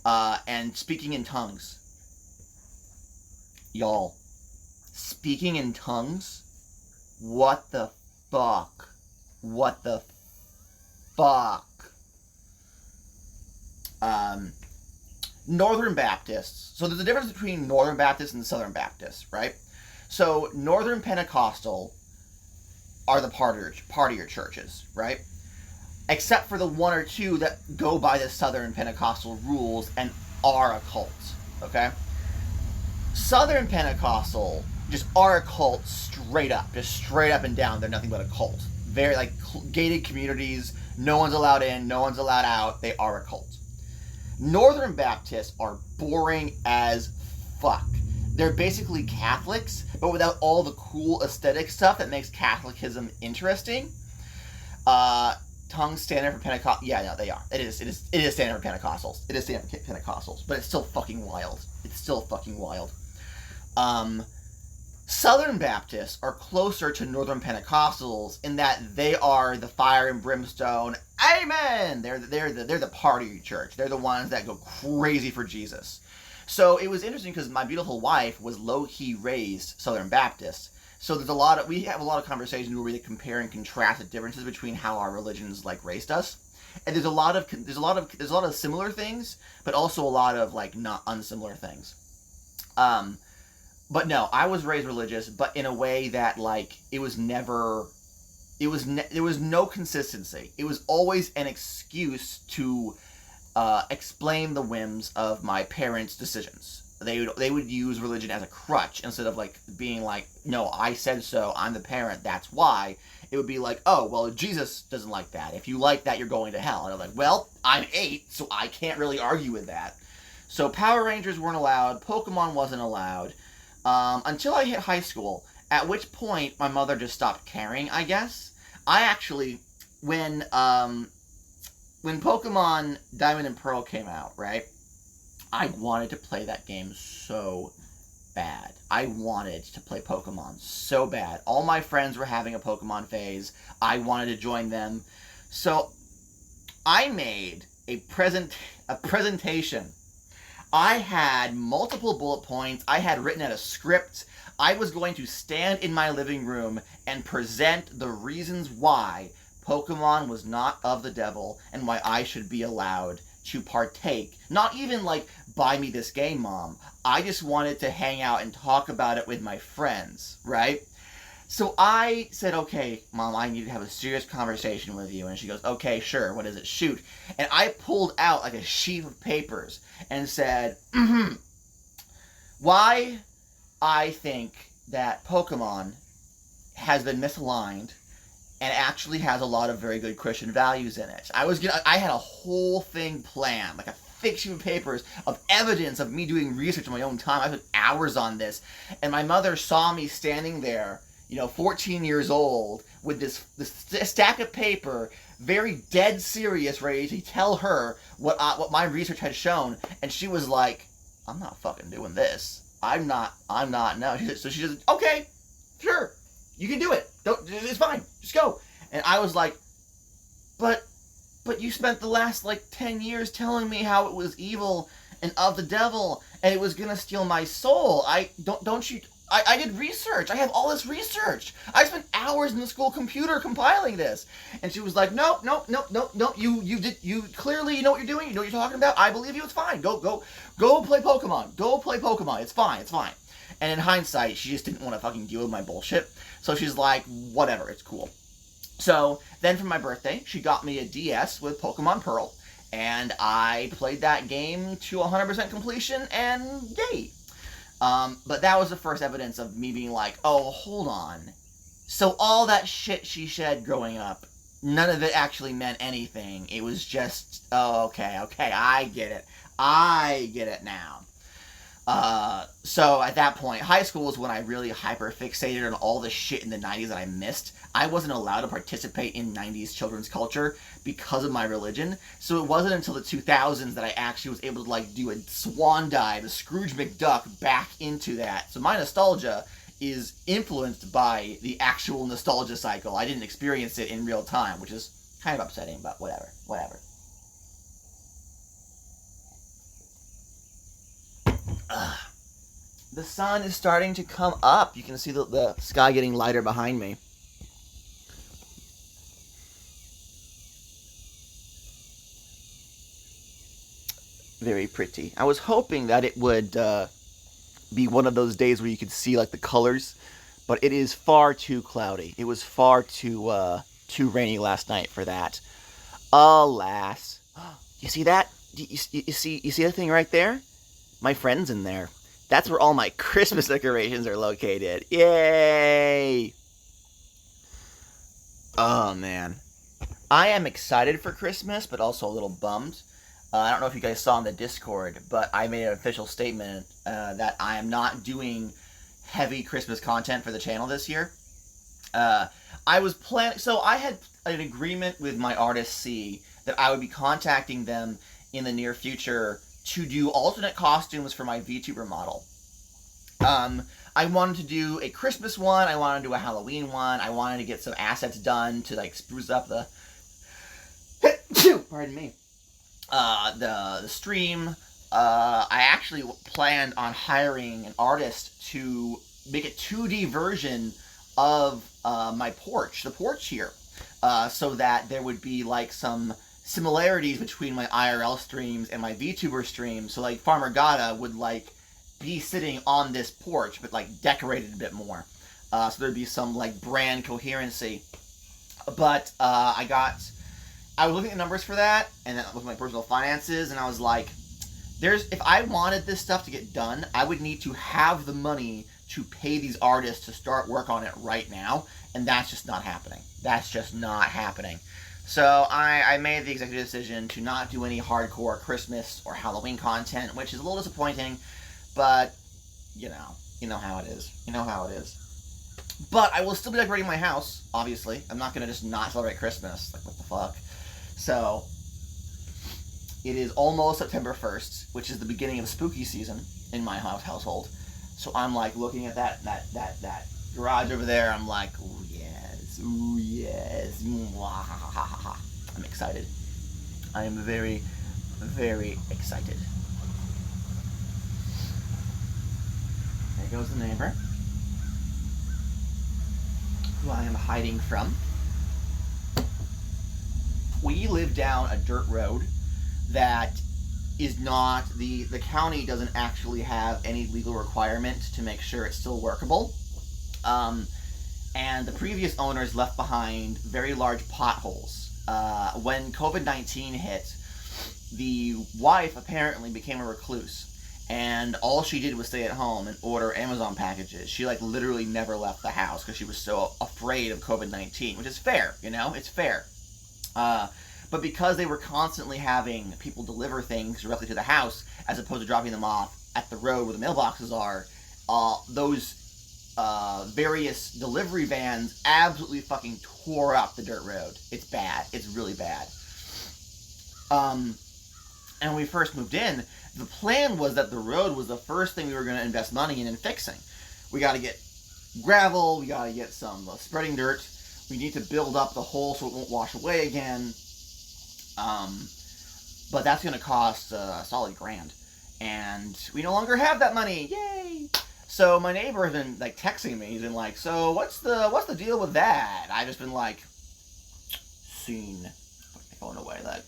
and speaking in tongues. Y'all, speaking in tongues? What the fuck? What the fuck? Northern Baptists. So there's a difference between Northern Baptists and Southern Baptists, right? So Northern Pentecostal are the partier churches, right? Except for the one or two that go by the Southern Pentecostal rules and are a cult, okay? Southern Pentecostal just are a cult straight up and down. They're nothing but a cult. Very, like, gated communities. No one's allowed in, no one's allowed out. They are a cult. Northern Baptists are boring as fuck. They're basically Catholics, but without all the cool aesthetic stuff that makes Catholicism interesting. Tongues standard for Pentecost. Yeah, no, they are. It is standard for Pentecostals. It is standard for Pentecostals, but it's still fucking wild. Southern Baptists are closer to Northern Pentecostals in that they are the fire and brimstone. Amen. They're the party church. They're the ones that go crazy for Jesus. So it was interesting because my beautiful wife was low-key raised Southern Baptist. So we have a lot of conversations where we compare and contrast the differences between how our religions like raised us. And there's a lot of similar things, but also a lot of like not unsimilar things. But no, I was raised religious, but in a way that, like, there was no consistency. It was always an excuse to explain the whims of my parents' decisions. They would use religion as a crutch instead of, like, being like, no, I said so, I'm the parent, that's why. It would be like, oh, well, Jesus doesn't like that. If you like that, you're going to hell. And I'm like, well, I'm 8, so I can't really argue with that. So Power Rangers weren't allowed, Pokemon wasn't allowed. Until I hit high school, at which point my mother just stopped caring, I guess. I actually, when Pokemon Diamond and Pearl came out, right, I wanted to play that game so bad. I wanted to play Pokemon so bad. All my friends were having a Pokemon phase. I wanted to join them. So I made a presentation. I had multiple bullet points. I had written out a script. I was going to stand in my living room and present the reasons why Pokemon was not of the devil and why I should be allowed to partake. Not even like, buy me this game, Mom. I just wanted to hang out and talk about it with my friends, right? So I said, okay, Mom, I need to have a serious conversation with you. And she goes, okay, sure, what is it? Shoot. And I pulled out like a sheaf of papers and said, why I think that Pokemon has been misaligned and actually has a lot of very good Christian values in it. I had a whole thing planned, like a thick sheet of papers of evidence of me doing research on my own time. I spent hours on this, and my mother saw me standing there, 14 years old, with this stack of paper, very dead serious, ready to tell her what my research had shown, and she was like, "I'm not fucking doing this. I'm not. No." So she said, "Okay, sure, you can do it. It's fine. Just go." And I was like, "But you spent the last 10 years telling me how it was evil and of the devil, and it was gonna steal my soul. I did research. I have all this research. I spent hours in the school computer compiling this." And she was like, "No. You clearly know what you're doing. You know what you're talking about. I believe you. It's fine. Go play Pokemon. Go play Pokemon. It's fine. And in hindsight, she just didn't want to fucking deal with my bullshit. So she's like, whatever, it's cool. So then for my birthday, she got me a DS with Pokemon Pearl, and I played that game to 100% completion, and yay. But that was the first evidence of me being like, oh, hold on. So all that shit she said growing up, none of it actually meant anything. It was just, oh, okay, I get it now. So at that point, high school was when I really hyper-fixated on all the shit in the 90s that I missed. I wasn't allowed to participate in 90s children's culture because of my religion, so it wasn't until the 2000s that I actually was able to do a swan dive, a Scrooge McDuck back into that. So my nostalgia is influenced by the actual nostalgia cycle. I didn't experience it in real time, which is kind of upsetting, but whatever. The sun is starting to come up. You can see the sky getting lighter behind me. Very pretty. I was hoping that it would be one of those days where you could see the colors, but it is far too cloudy. It was far too rainy last night for that. Alas. You see that? You see that thing right there? My friend's in there. That's where all my Christmas decorations are located. Yay! Oh, man. I am excited for Christmas, but also a little bummed. I don't know if you guys saw in the Discord, but I made an official statement that I am not doing heavy Christmas content for the channel this year. I was planning... So I had an agreement with my artist C that I would be contacting them in the near future to do alternate costumes for my VTuber model. I wanted to do a Christmas one, I wanted to do a Halloween one, I wanted to get some assets done to spruce up the pardon me, the stream. I actually planned on hiring an artist to make a 2D version of my porch, the porch here, so that there would be some similarities between my IRL streams and my VTuber streams. So Farmer Gadda would be sitting on this porch, but decorated a bit more. So there'd be some brand coherency. But I was looking at numbers for that, and then with my personal finances, and I was like, if I wanted this stuff to get done, I would need to have the money to pay these artists to start work on it right now, and that's just not happening. So I made the executive decision to not do any hardcore Christmas or Halloween content, which is a little disappointing, but you know how it is. But I will still be decorating my house, obviously. I'm not going to just not celebrate Christmas. What the fuck? So it is almost September 1st, which is the beginning of spooky season in my household. So I'm looking at that garage over there. I'm like, ooh yes. I'm excited. I am very, very excited. There goes the neighbor, who I am hiding from. We live down a dirt road that is not, the county doesn't actually have any legal requirement to make sure it's still workable. and the previous owners left behind very large potholes. When COVID-19 hit, the wife apparently became a recluse, and all she did was stay at home and order Amazon packages. She like literally never left the house because she was so afraid of COVID-19, which is fair, you know, it's fair. But because they were constantly having people deliver things directly to the house as opposed to dropping them off at the road where the mailboxes are, those various delivery vans absolutely fucking tore up the dirt road. It's bad. It's really bad. And when we first moved in, the plan was that the road was the first thing we were going to invest money in and fixing. We got to get gravel. We got to get some spreading dirt. We need to build up the hole so it won't wash away again. But that's going to cost a solid $1,000. And we no longer have that money. Yay! So my neighbor has been like texting me. He's been like, "So what's the deal with that?" I've just been like, "Scene." Put my phone away. That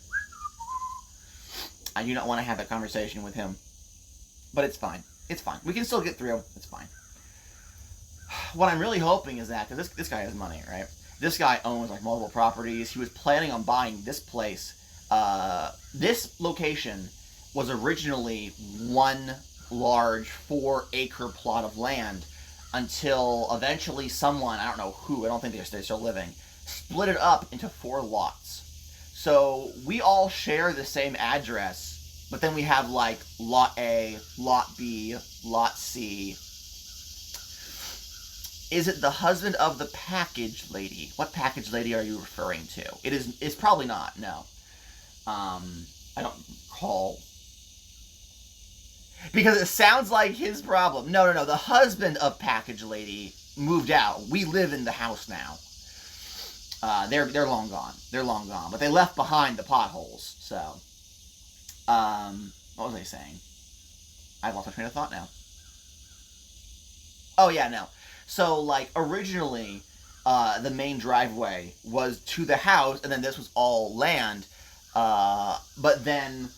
I do not want to have that conversation with him. But it's fine. It's fine. We can still get through. It's fine. What I'm really hoping is that, because this guy has money, right? This guy owns like multiple properties. He was planning on buying this place. This location was originally one large 4-acre plot of land until eventually someone, I don't know who, I don't think they're still living, split it up into 4 lots. So we all share the same address, but then we have like Lot A, Lot B, Lot C. Is it the husband of the package lady? What package lady are you referring to? It's probably not, no. I don't recall. Because it sounds like his problem. No. The husband of package lady moved out. We live in the house now. They're long gone. They're long gone. But they left behind the potholes. So, what was I saying? I've lost my train of thought now. Oh yeah, no. So like originally, the main driveway was to the house, and then this was all land. But then,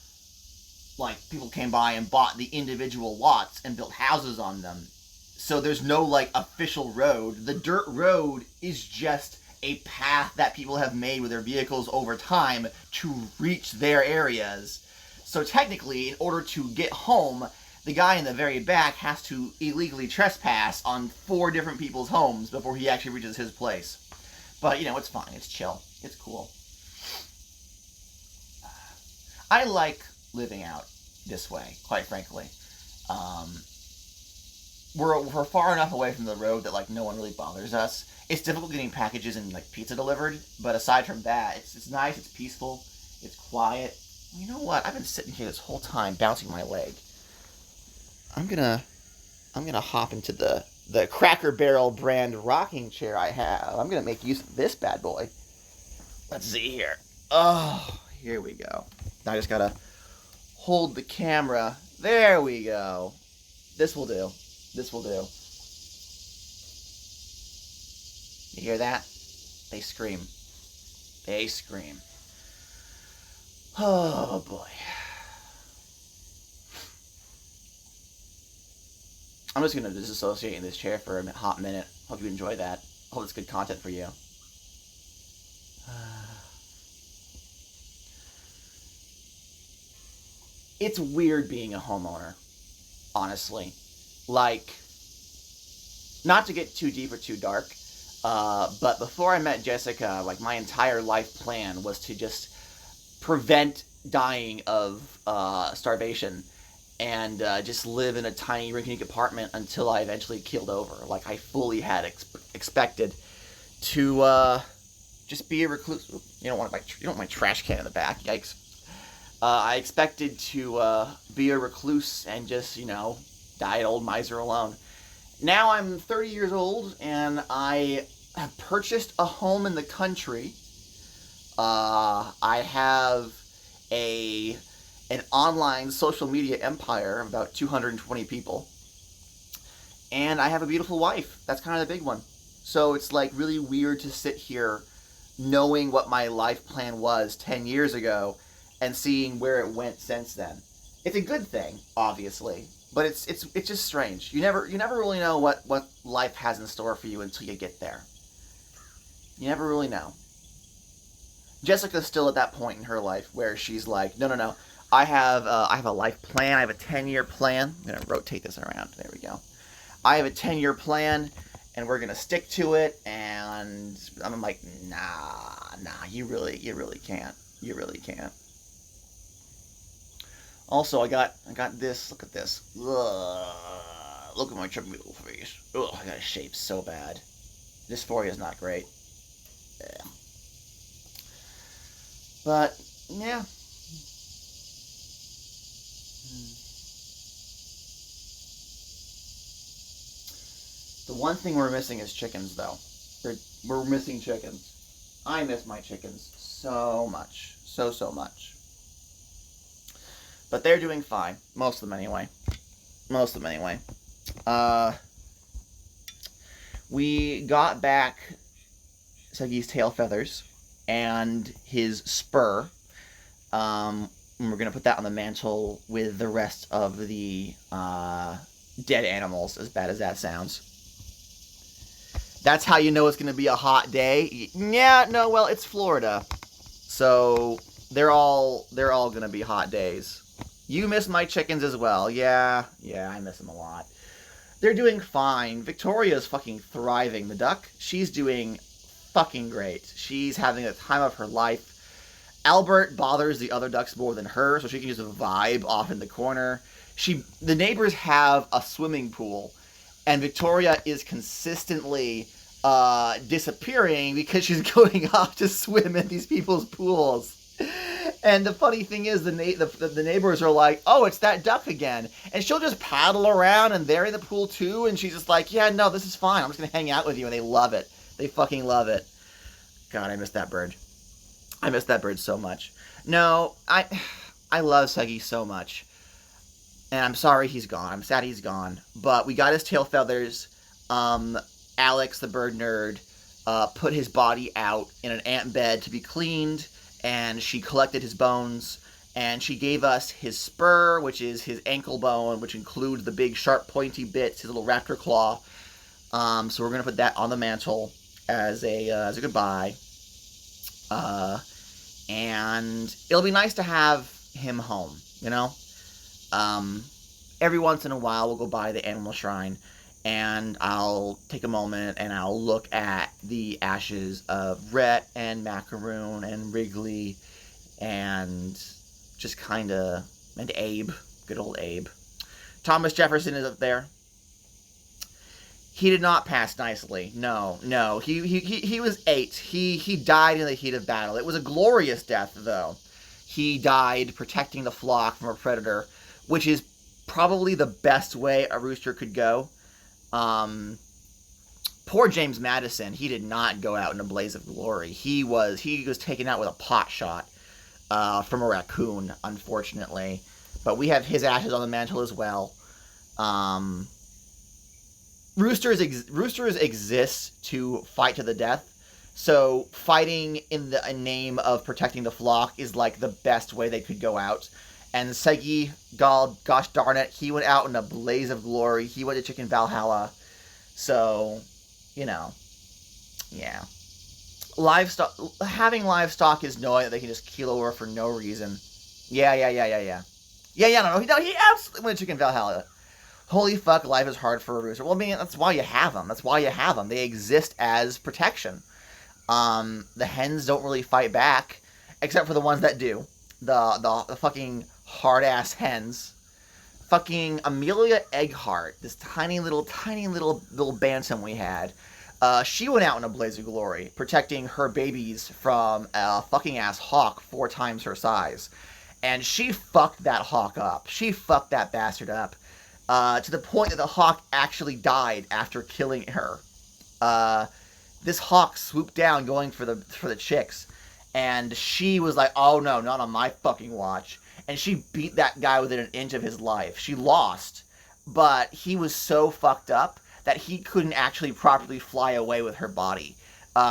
like, people came by and bought the individual lots and built houses on them. So there's no, like, official road. The dirt road is just a path that people have made with their vehicles over time to reach their areas. So technically, in order to get home, the guy in the very back has to illegally trespass on 4 different people's homes before he actually reaches his place. But, you know, it's fine. It's chill. It's cool. I like living out this way, quite frankly. We're far enough away from the road that like no one really bothers us. It's difficult getting packages and like pizza delivered, but aside from that, it's nice, it's peaceful, it's quiet. You know what? I've been sitting here this whole time bouncing my leg. I'm gonna hop into the Cracker Barrel brand rocking chair I have. I'm gonna make use of this bad boy. Let's see here. Oh, here we go. Now I just gotta hold the camera. There we go. This will do. This will do. You hear that? They scream. They scream. Oh boy. I'm just gonna disassociate in this chair for a hot minute. Hope you enjoy that. Hope it's good content for you. It's weird being a homeowner, honestly. Like, not to get too deep or too dark, but before I met Jessica, like, my entire life plan was to just prevent dying of starvation and just live in a tiny rinky-dink apartment until I eventually keeled over. Like, I fully had expected to just be a recluse. You don't want my trash can in the back. Yikes. I expected to be a recluse and just, you know, die an old miser alone. Now I'm 30 years old and I have purchased a home in the country. I have an online social media empire of about 220 people. And I have a beautiful wife. That's kind of the big one. So it's like really weird to sit here knowing what my life plan was 10 years ago and seeing where it went since then. It's a good thing, obviously, but it's just strange. You never really know what life has in store for you until you get there. You never really know. Jessica's still at that point in her life where she's like, no. I have a life plan. I have a 10-year plan. I'm going to rotate this around. There we go. I have a 10-year plan, and we're going to stick to it. And I'm like, nah, you really can't. You really can't. Also, I got this. Look at this. Ugh. Look at my chubby little face. Ugh, I got a shape so bad. Dysphoria is not great. Yeah. But, yeah. The one thing we're missing is chickens, though. We're missing chickens. I miss my chickens so much. So much. But they're doing fine. Most of them, anyway. We got back Seggy's tail feathers and his spur. And we're going to put that on the mantle with the rest of the dead animals, as bad as that sounds. That's how you know it's going to be a hot day. Yeah, no, well, it's Florida. So they're all going to be hot days. You miss my chickens as well. Yeah, I miss them a lot. They're doing fine. Victoria's fucking thriving. The duck, she's doing fucking great. She's having the time of her life. Albert bothers the other ducks more than her, so she can just vibe off in the corner. The neighbors have a swimming pool, and Victoria is consistently disappearing because she's going off to swim in these people's pools. And the funny thing is, the neighbors are like, oh, it's that duck again. And she'll just paddle around, and they're in the pool too, and she's just like, yeah, no, this is fine. I'm just going to hang out with you. And they love it. They fucking love it. God, I miss that bird. I miss that bird so much. No, I love Seggy so much. And I'm sorry he's gone. I'm sad he's gone. But we got his tail feathers. Alex, the bird nerd, put his body out in an ant bed to be cleaned. And she collected his bones, and she gave us his spur, which is his ankle bone, which includes the big sharp pointy bits, his little raptor claw. So we're gonna put that on the mantle as a goodbye. And it'll be nice to have him home, you know. Every once in a while, we'll go by the animal shrine, and I'll take a moment and I'll look at the ashes of Rhett and Macaroon and Wrigley and just and Abe, good old Abe. Thomas Jefferson is up there. He did not pass nicely. No. He was 8. He died in the heat of battle. It was a glorious death, though. He died protecting the flock from a predator, which is probably the best way a rooster could go. Poor James Madison, he did not go out in a blaze of glory. He was taken out with a pot shot from a raccoon, unfortunately. But we have his ashes on the mantle as well. Roosters exist to fight to the death. So fighting in the name of protecting the flock is like the best way they could go out. And Seggy, gosh darn it, he went out in a blaze of glory. He went to Chicken Valhalla. So, you know, yeah. Having livestock is knowing that they can just keel over for no reason. Yeah. No, he absolutely went to Chicken Valhalla. Holy fuck, life is hard for a rooster. Well, I mean, that's why you have them. They exist as protection. The hens don't really fight back, except for the ones that do. The fucking hard-ass hens. Fucking Amelia Eggheart, this tiny little bantam we had. She went out in a blaze of glory, protecting her babies from a fucking ass hawk 4 times her size. And she fucked that hawk up. She fucked that bastard up. To the point that the hawk actually died after killing her. This hawk swooped down going for the chicks. And she was like, oh no, not on my fucking watch. And she beat that guy within an inch of his life. She lost, but he was so fucked up that he couldn't actually properly fly away with her body.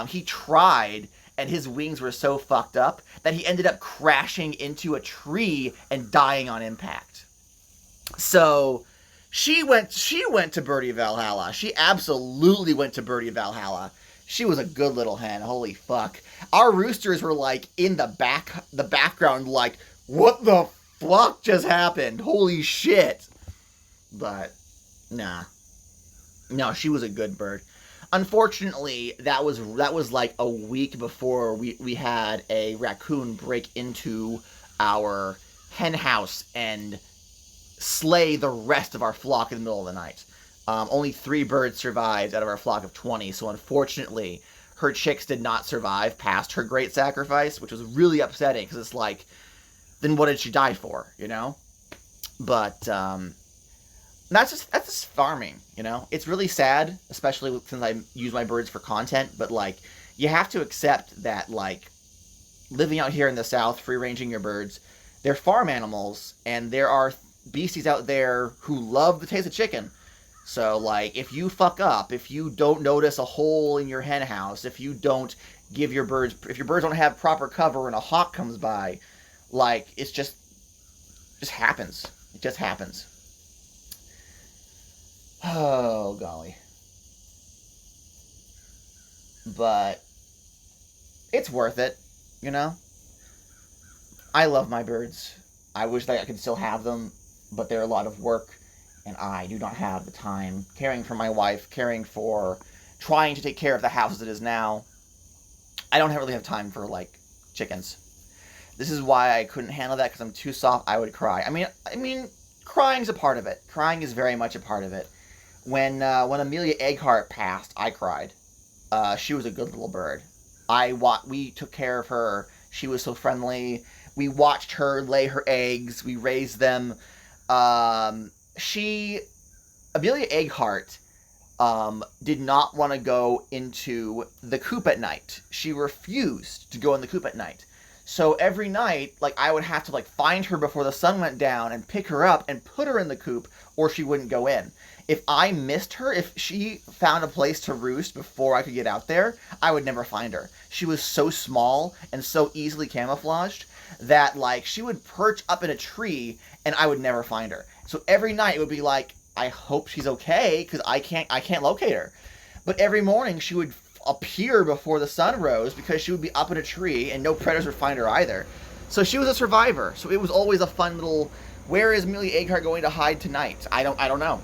He tried, and his wings were so fucked up that he ended up crashing into a tree and dying on impact. So she went to Birdie Valhalla. She absolutely went to Birdie Valhalla. She was a good little hen. Holy fuck. Our roosters were like in the background, like, what the fuck just happened? Holy shit. But nah. No, she was a good bird. Unfortunately, that was like a week before we had a raccoon break into our hen house and slay the rest of our flock in the middle of the night. Only 3 birds survived out of our flock of 20, so unfortunately, her chicks did not survive past her great sacrifice, which was really upsetting, because it's like, then what did she die for, you know? But, that's just farming, you know? It's really sad, especially since I use my birds for content, but, like, you have to accept that, like, living out here in the South, free-ranging your birds, they're farm animals, and there are beasties out there who love the taste of chicken. So, like, if you fuck up, if you don't notice a hole in your hen house, if you don't give your birds, if your birds don't have proper cover and a hawk comes by, like, it's just happens. It just happens. Oh, golly. But it's worth it, you know? I love my birds. I wish that I could still have them, but they're a lot of work, and I do not have the time caring for my wife, trying to take care of the house as it is now. I don't really have time for, like, chickens. This is why I couldn't handle that, because I'm too soft. I would cry. I mean, crying's a part of it. Crying is very much a part of it. When Amelia Earhart passed, I cried. She was a good little bird. We took care of her. She was so friendly. We watched her lay her eggs. We raised them. Amelia Earhart, did not want to go into the coop at night. She refused to go in the coop at night. So every night, like, I would have to, like, find her before the sun went down and pick her up and put her in the coop, or she wouldn't go in. If I missed her, if she found a place to roost before I could get out there, I would never find her. She was so small and so easily camouflaged that, like, she would perch up in a tree and I would never find her. So every night it would be like, I hope she's okay, because I can't locate her. But every morning she would appear before the sun rose, because she would be up in a tree and no predators would find her either. So she was a survivor. So it was always a fun little, where is Amelia Earhart going to hide tonight? I don't know.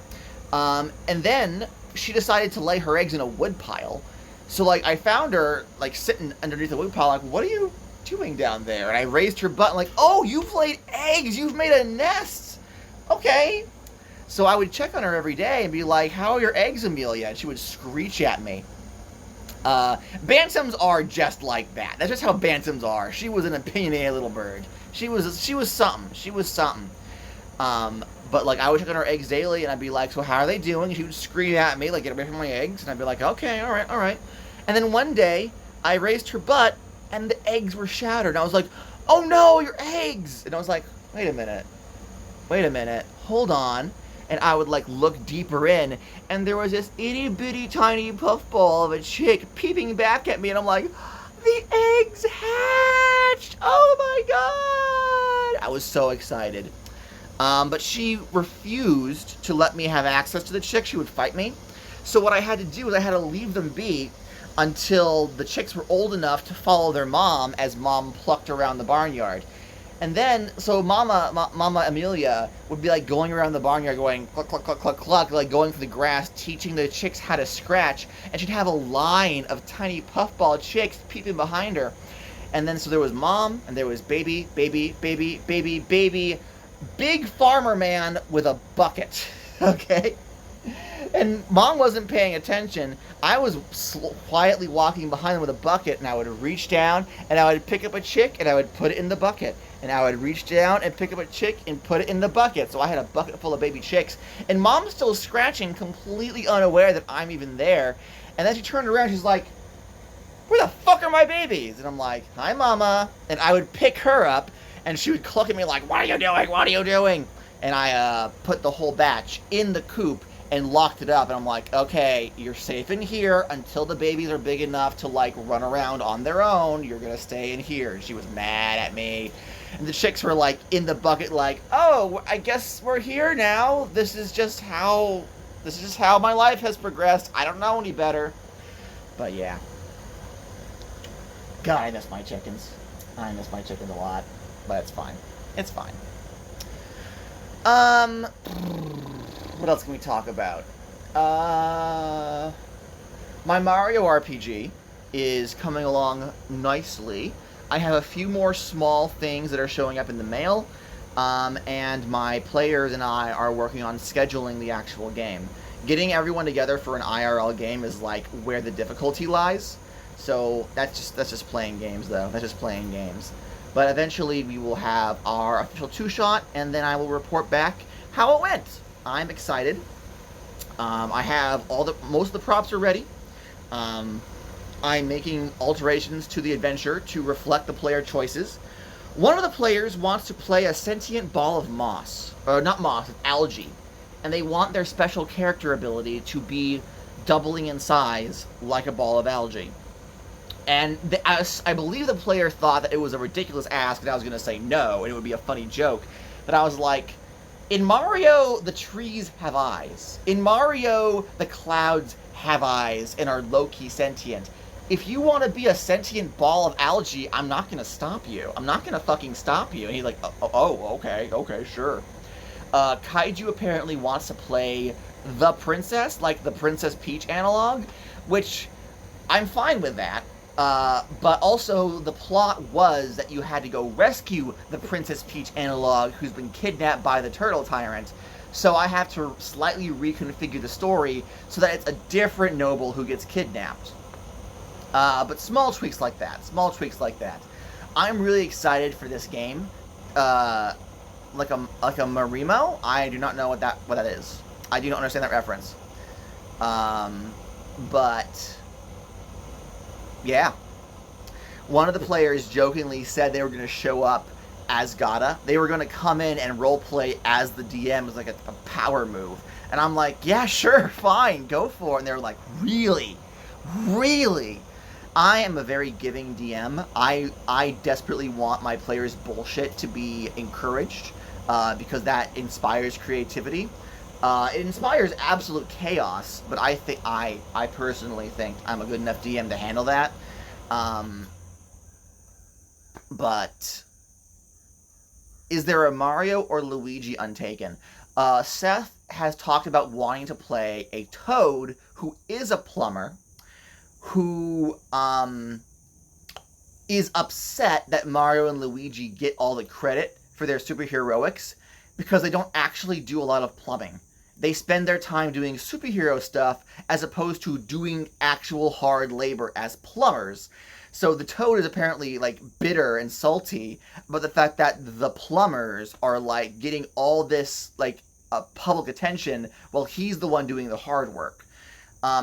And then she decided to lay her eggs in a wood pile. So, like, I found her, like, sitting underneath the wood pile, like, what are you doing down there? And I raised her butt, like, oh, you've laid eggs, you've made a nest. Okay. So I would check on her every day and be like, how are your eggs, Amelia? And she would screech at me. Bantams are just like that. That's just how bantams are. She was an opinionated little bird. She was something. She was something. But, like, I would check on her eggs daily, and I'd be like, so how are they doing? And she would scream at me, like, get away from my eggs. And I'd be like, okay, all right. And then one day, I raised her butt, and the eggs were shattered. And I was like, oh no, your eggs! And I was like, wait a minute, hold on. And I would, like, look deeper in, and there was this itty-bitty tiny puffball of a chick peeping back at me, and I'm like, the eggs hatched! Oh my god! I was so excited. But she refused to let me have access to the chicks. She would fight me. So what I had to do is I had to leave them be until the chicks were old enough to follow their mom, as mom plucked around the barnyard. And then, so Mama Amelia would be, like, going around the barnyard going cluck, cluck, cluck, cluck, cluck, like, going through the grass, teaching the chicks how to scratch. And she'd have a line of tiny puffball chicks peeping behind her. And then, so there was mom, and there was baby, big farmer man with a bucket, okay? And mom wasn't paying attention. I was quietly walking behind him with a bucket, and I would reach down, and I would pick up a chick, and I would put it in the bucket. And I would reach down and pick up a chick and put it in the bucket. So I had a bucket full of baby chicks. And mom's still scratching, completely unaware that I'm even there. And then she turned around, she's like, where the fuck are my babies? And I'm like, hi, mama. And I would pick her up, and she would cluck at me like, what are you doing? And I put the whole batch in the coop and locked it up. And I'm like, okay, you're safe in here until the babies are big enough to, like, run around on their own. You're going to stay in here. And she was mad at me. And the chicks were, like, in the bucket like, oh, I guess we're here now. This is just how my life has progressed. I don't know any better. But, yeah. God, I miss my chickens. I miss my chickens a lot, but it's fine. It's fine. What else can we talk about? My Mario RPG is coming along nicely. I have a few more small things that are showing up in the mail, and my players and I are working on scheduling the actual game. Getting everyone together for an IRL game is like where the difficulty lies. So that's just playing games, though. That's just playing games. But eventually we will have our official two-shot, and then I will report back how it went. I'm excited. I have most of the props are ready. I'm making alterations to the adventure to reflect the player choices. One of the players wants to play a sentient ball of moss, or not moss, it's algae, and they want their special character ability to be doubling in size like a ball of algae. And I believe the player thought that it was a ridiculous ask, and I was going to say no, and it would be a funny joke. But I was like, in Mario, the trees have eyes. In Mario, the clouds have eyes and are low-key sentient. If you want to be a sentient ball of algae, I'm not going to stop you. I'm not going to fucking stop you. And he's like, oh, okay, sure. Kaiju apparently wants to play the princess, like the Princess Peach analog, which I'm fine with that. But also, the plot was that you had to go rescue the Princess Peach analog who's been kidnapped by the Turtle Tyrant. So I have to slightly reconfigure the story so that it's a different noble who gets kidnapped. But small tweaks like that. I'm really excited for this game. Like a Marimo? I do not know what that is. I do not understand that reference. But yeah. One of the players jokingly said they were going to show up as Gadda. They were going to come in and roleplay as the DM as like a power move. And I'm like, yeah, sure, fine, go for it. And they were like, really? Really? I am a very giving DM. I desperately want my players' bullshit to be encouraged because that inspires creativity. It inspires absolute chaos, but I personally think I'm a good enough DM to handle that. But is there a Mario or Luigi Untaken? Seth has talked about wanting to play a Toad who is a plumber, who is upset that Mario and Luigi get all the credit for their superheroics because they don't actually do a lot of plumbing. They spend their time doing superhero stuff as opposed to doing actual hard labor as plumbers. So the Toad is apparently like bitter and salty about the fact that the plumbers are like getting all this like public attention while he's the one doing the hard work.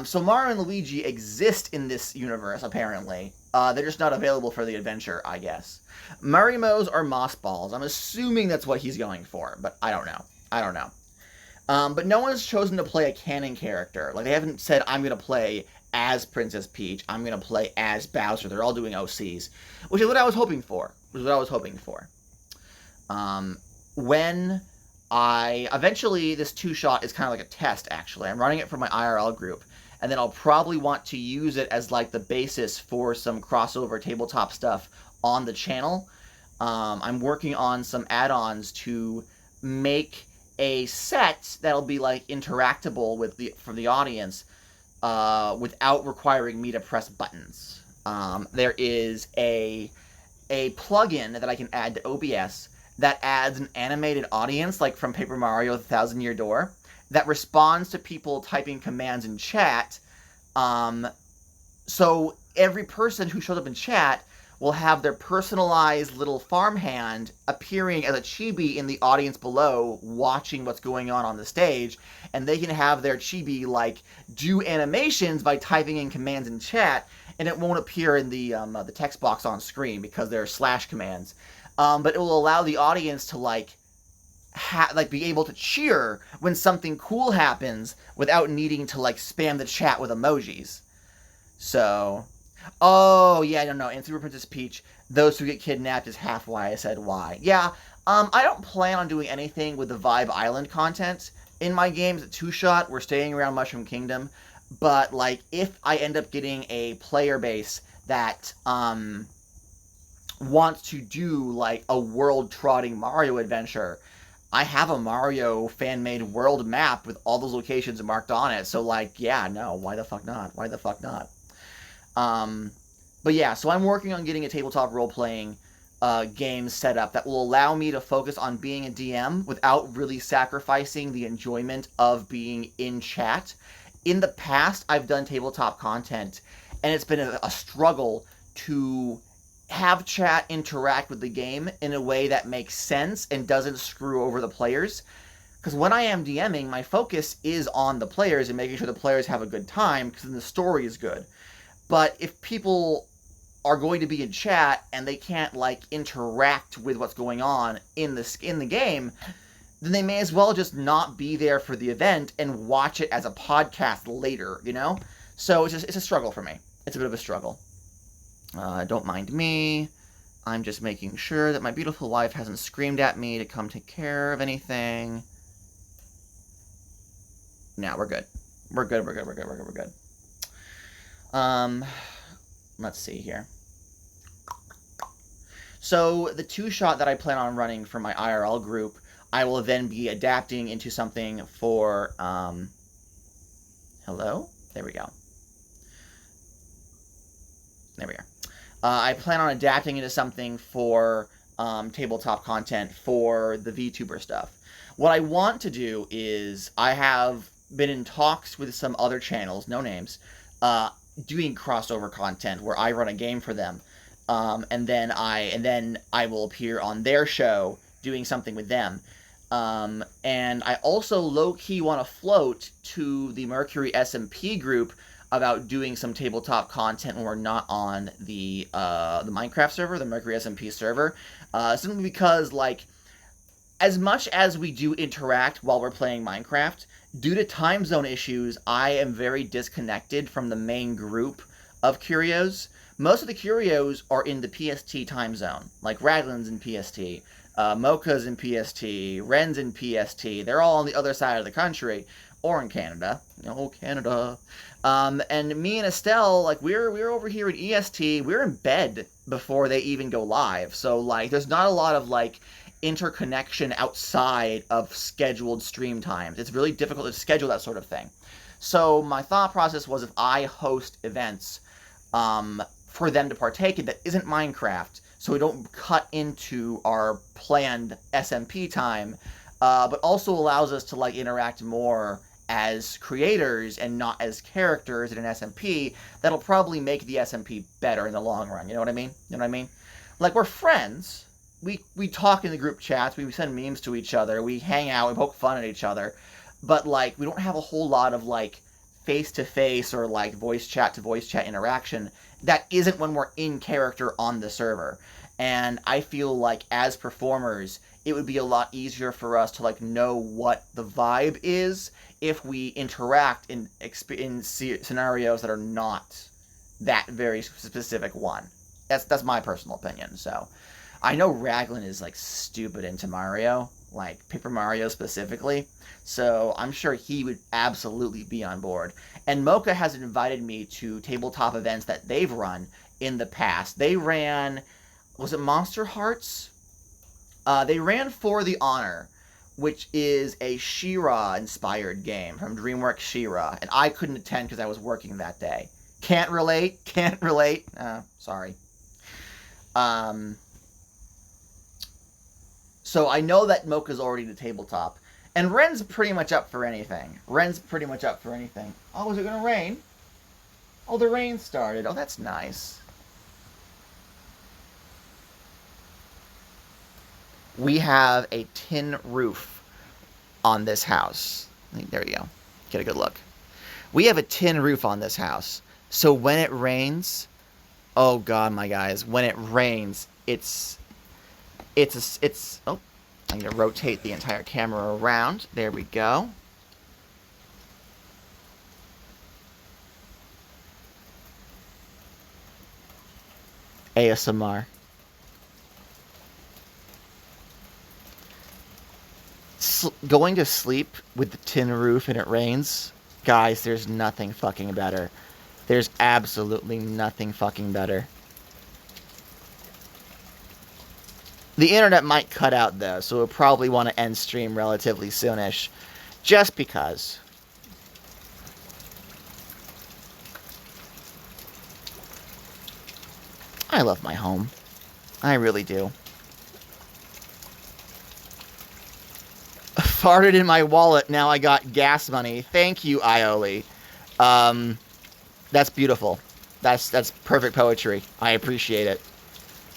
So Mario and Luigi exist in this universe, apparently. They're just not available for the adventure, I guess. Marimos are moss balls. I'm assuming that's what he's going for, but I don't know. But no one has chosen to play a canon character. Like, they haven't said, I'm going to play as Princess Peach. I'm going to play as Bowser. They're all doing OCs, which is what I was hoping for. When eventually, this two-shot is kind of like a test, actually. I'm running it for my IRL group, and then I'll probably want to use it as, like, the basis for some crossover tabletop stuff on the channel. I'm working on some add-ons to make a set that'll be, like, interactable for the audience without requiring me to press buttons. There is a plugin that I can add to OBS that adds an animated audience, like from Paper Mario: The Thousand Year Door, that responds to people typing commands in chat. So every person who shows up in chat will have their personalized little farmhand appearing as a chibi in the audience below, watching what's going on the stage, and they can have their chibi, like, do animations by typing in commands in chat, and it won't appear in the text box on screen because they're slash commands. But it will allow the audience to, like, be able to cheer when something cool happens without needing to, like, spam the chat with emojis. So, oh, yeah, I don't know. In Super Princess Peach, those who get kidnapped is half why I said why. Yeah, I don't plan on doing anything with the Vibe Island content in my games. At two-shot, we're staying around Mushroom Kingdom. But, like, if I end up getting a player base that wants to do like a world-trotting Mario adventure, I have a Mario fan-made world map with all those locations marked on it. So like, yeah, no, why the fuck not? Why the fuck not? But yeah, so I'm working on getting a tabletop role-playing game set up that will allow me to focus on being a DM without really sacrificing the enjoyment of being in chat. In the past, I've done tabletop content, and it's been a struggle to have chat interact with the game in a way that makes sense and doesn't screw over the players. Because when I am DMing, my focus is on the players and making sure the players have a good time, because then the story is good. But if people are going to be in chat and they can't like interact with what's going on in the game, then they may as well just not be there for the event and watch it as a podcast later, you know? So it's a struggle for me. It's a bit of a struggle. Don't mind me. I'm just making sure that my beautiful wife hasn't screamed at me to come take care of anything. No, we're good. We're good. Let's see here. So the two-shot that I plan on running for my IRL group, I will then be adapting into something for, hello? There we go. There we are. I plan on adapting into something for tabletop content for the VTuber stuff. What I want to do is, I have been in talks with some other channels, no names, doing crossover content where I run a game for them, and then I will appear on their show doing something with them. And I also low-key want to float to the Mercury SMP group about doing some tabletop content when we're not on the Minecraft server, the Mercury SMP server, simply because, like, as much as we do interact while we're playing Minecraft, due to time zone issues, I am very disconnected from the main group of Curios. Most of the Curios are in the PST time zone, like Raglan's in PST, Mocha's in PST, Ren's in PST. They're all on the other side of the country, or in Canada. Oh, Canada. And me and Estelle, like, we're over here in EST. We're in bed before they even go live. So, like, there's not a lot of, like, interconnection outside of scheduled stream times. It's really difficult to schedule that sort of thing. So my thought process was, if I host events for them to partake in that isn't Minecraft, so we don't cut into our planned SMP time, but also allows us to, like, interact more as creators and not as characters in an SMP, that'll probably make the SMP better in the long run. You know what I mean? You know what I mean? Like, we're friends. We talk in the group chats, we send memes to each other, we hang out, we poke fun at each other, but, like, we don't have a whole lot of, like, face-to-face or, like, voice-chat-to-voice chat interaction that isn't when we're in character on the server. And I feel like, as performers, it would be a lot easier for us to, like, know what the vibe is if we interact in scenarios that are not that very specific one. That's my personal opinion, so. I know Raglan is, like, stupid into Mario, like Paper Mario specifically, so I'm sure he would absolutely be on board. And Mocha has invited me to tabletop events that they've run in the past. They ran, was it Monster Hearts? They ran For the Honor, which is a She-Ra-inspired game from DreamWorks She-Ra, and I couldn't attend because I was working that day. Can't relate, sorry. So I know that Mocha's already the tabletop. And Ren's pretty much up for anything. Oh, is it going to rain? Oh, the rain started. Oh, that's nice. We have a tin roof on this house. There you go. Get a good look. We have a tin roof on this house. So when it rains, oh God, my guys, when it rains, oh, I'm going to rotate the entire camera around. There we go. ASMR. Going to sleep with the tin roof and it rains, guys, there's nothing fucking better. There's absolutely nothing fucking better. The internet might cut out, though, so we'll probably want to end stream relatively soonish. Just because. I love my home. I really do. Farted in my wallet, now I got gas money. Thank you, Ioli. That's beautiful. That's perfect poetry. I appreciate it.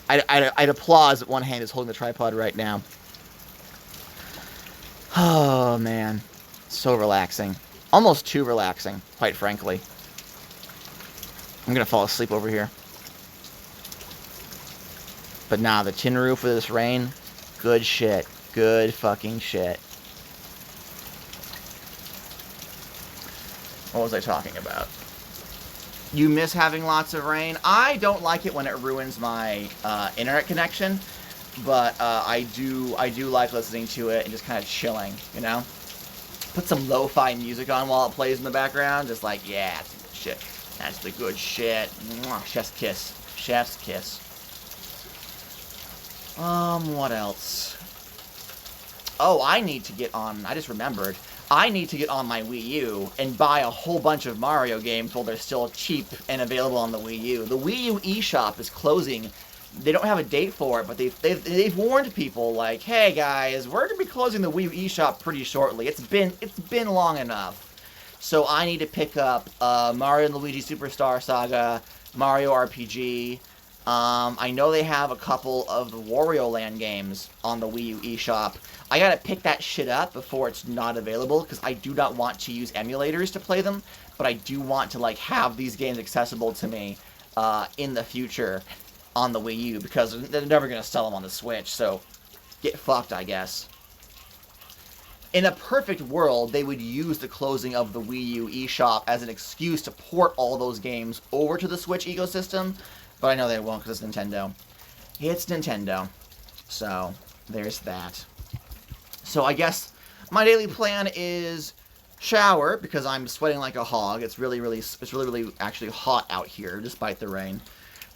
I'd applause that one hand is holding the tripod right now. Oh, man. So relaxing. Almost too relaxing, quite frankly. I'm gonna fall asleep over here. But nah, the tin roof with this rain, good shit. Good fucking shit. What was I talking about? You miss having lots of rain? I don't like it when it ruins my internet connection, but I do like listening to it and just kind of chilling, you know? Put some lo-fi music on while it plays in the background, just like, yeah, that's the shit. That's the good shit. Mwah, chef's kiss. Chef's kiss. What else? Oh, I need to get on, I just remembered. I need to get on my Wii U and buy a whole bunch of Mario games while they're still cheap and available on the Wii U. The Wii U eShop is closing. They don't have a date for it, but they've warned people like, hey guys, we're gonna be closing the Wii U eShop pretty shortly. It's been long enough. So I need to pick up Mario and Luigi Superstar Saga, Mario RPG. I know they have a couple of the Wario Land games on the Wii U eShop. I gotta pick that shit up before it's not available, because I do not want to use emulators to play them, but I do want to, like, have these games accessible to me in the future on the Wii U, because they're never gonna sell them on the Switch, so get fucked, I guess. In a perfect world, they would use the closing of the Wii U eShop as an excuse to port all those games over to the Switch ecosystem, but I know they won't because it's Nintendo. It's Nintendo. So, there's that. So I guess my daily plan is shower, because I'm sweating like a hog. It's really actually hot out here, despite the rain.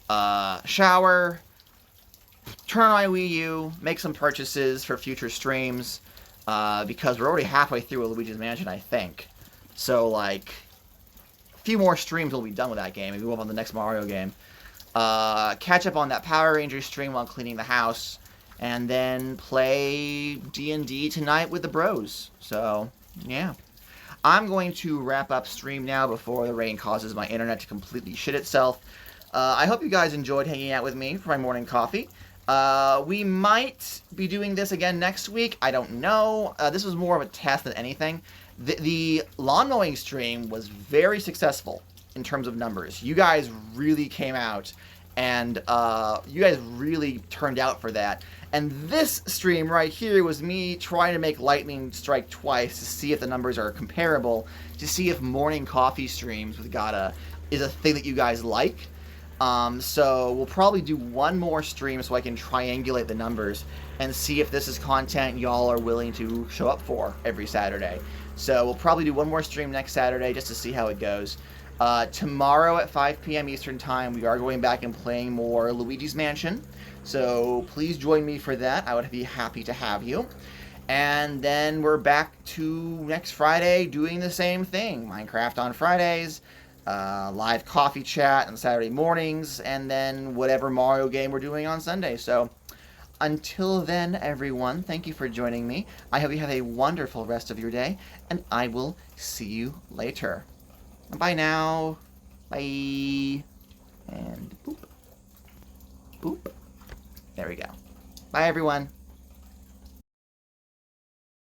Shower, turn on my Wii U, make some purchases for future streams, because we're already halfway through Luigi's Mansion, I think. So, like, a few more streams will be done with that game. Maybe we'll move on to the next Mario game. Catch up on that Power Rangers stream while cleaning the house, and then play D&D tonight with the bros. So, yeah. I'm going to wrap up stream now before the rain causes my internet to completely shit itself. I hope you guys enjoyed hanging out with me for my morning coffee. We might be doing this again next week. I don't know. This was more of a test than anything. The lawn mowing stream was very successful in terms of numbers. You guys really came out, and you guys really turned out for that. And this stream right here was me trying to make lightning strike twice to see if the numbers are comparable, to see if morning coffee streams with Gadda is a thing that you guys like. So we'll probably do one more stream so I can triangulate the numbers and see if this is content y'all are willing to show up for every Saturday. So we'll probably do one more stream next Saturday just to see how it goes. Tomorrow at 5 p.m. Eastern Time, we are going back and playing more Luigi's Mansion. So please join me for that. I would be happy to have you. And then we're back to next Friday doing the same thing. Minecraft on Fridays, live coffee chat on Saturday mornings, and then whatever Mario game we're doing on Sunday. So until then, everyone, thank you for joining me. I hope you have a wonderful rest of your day, and I will see you later. Bye now. Bye. And boop. Boop. There we go. Bye, everyone.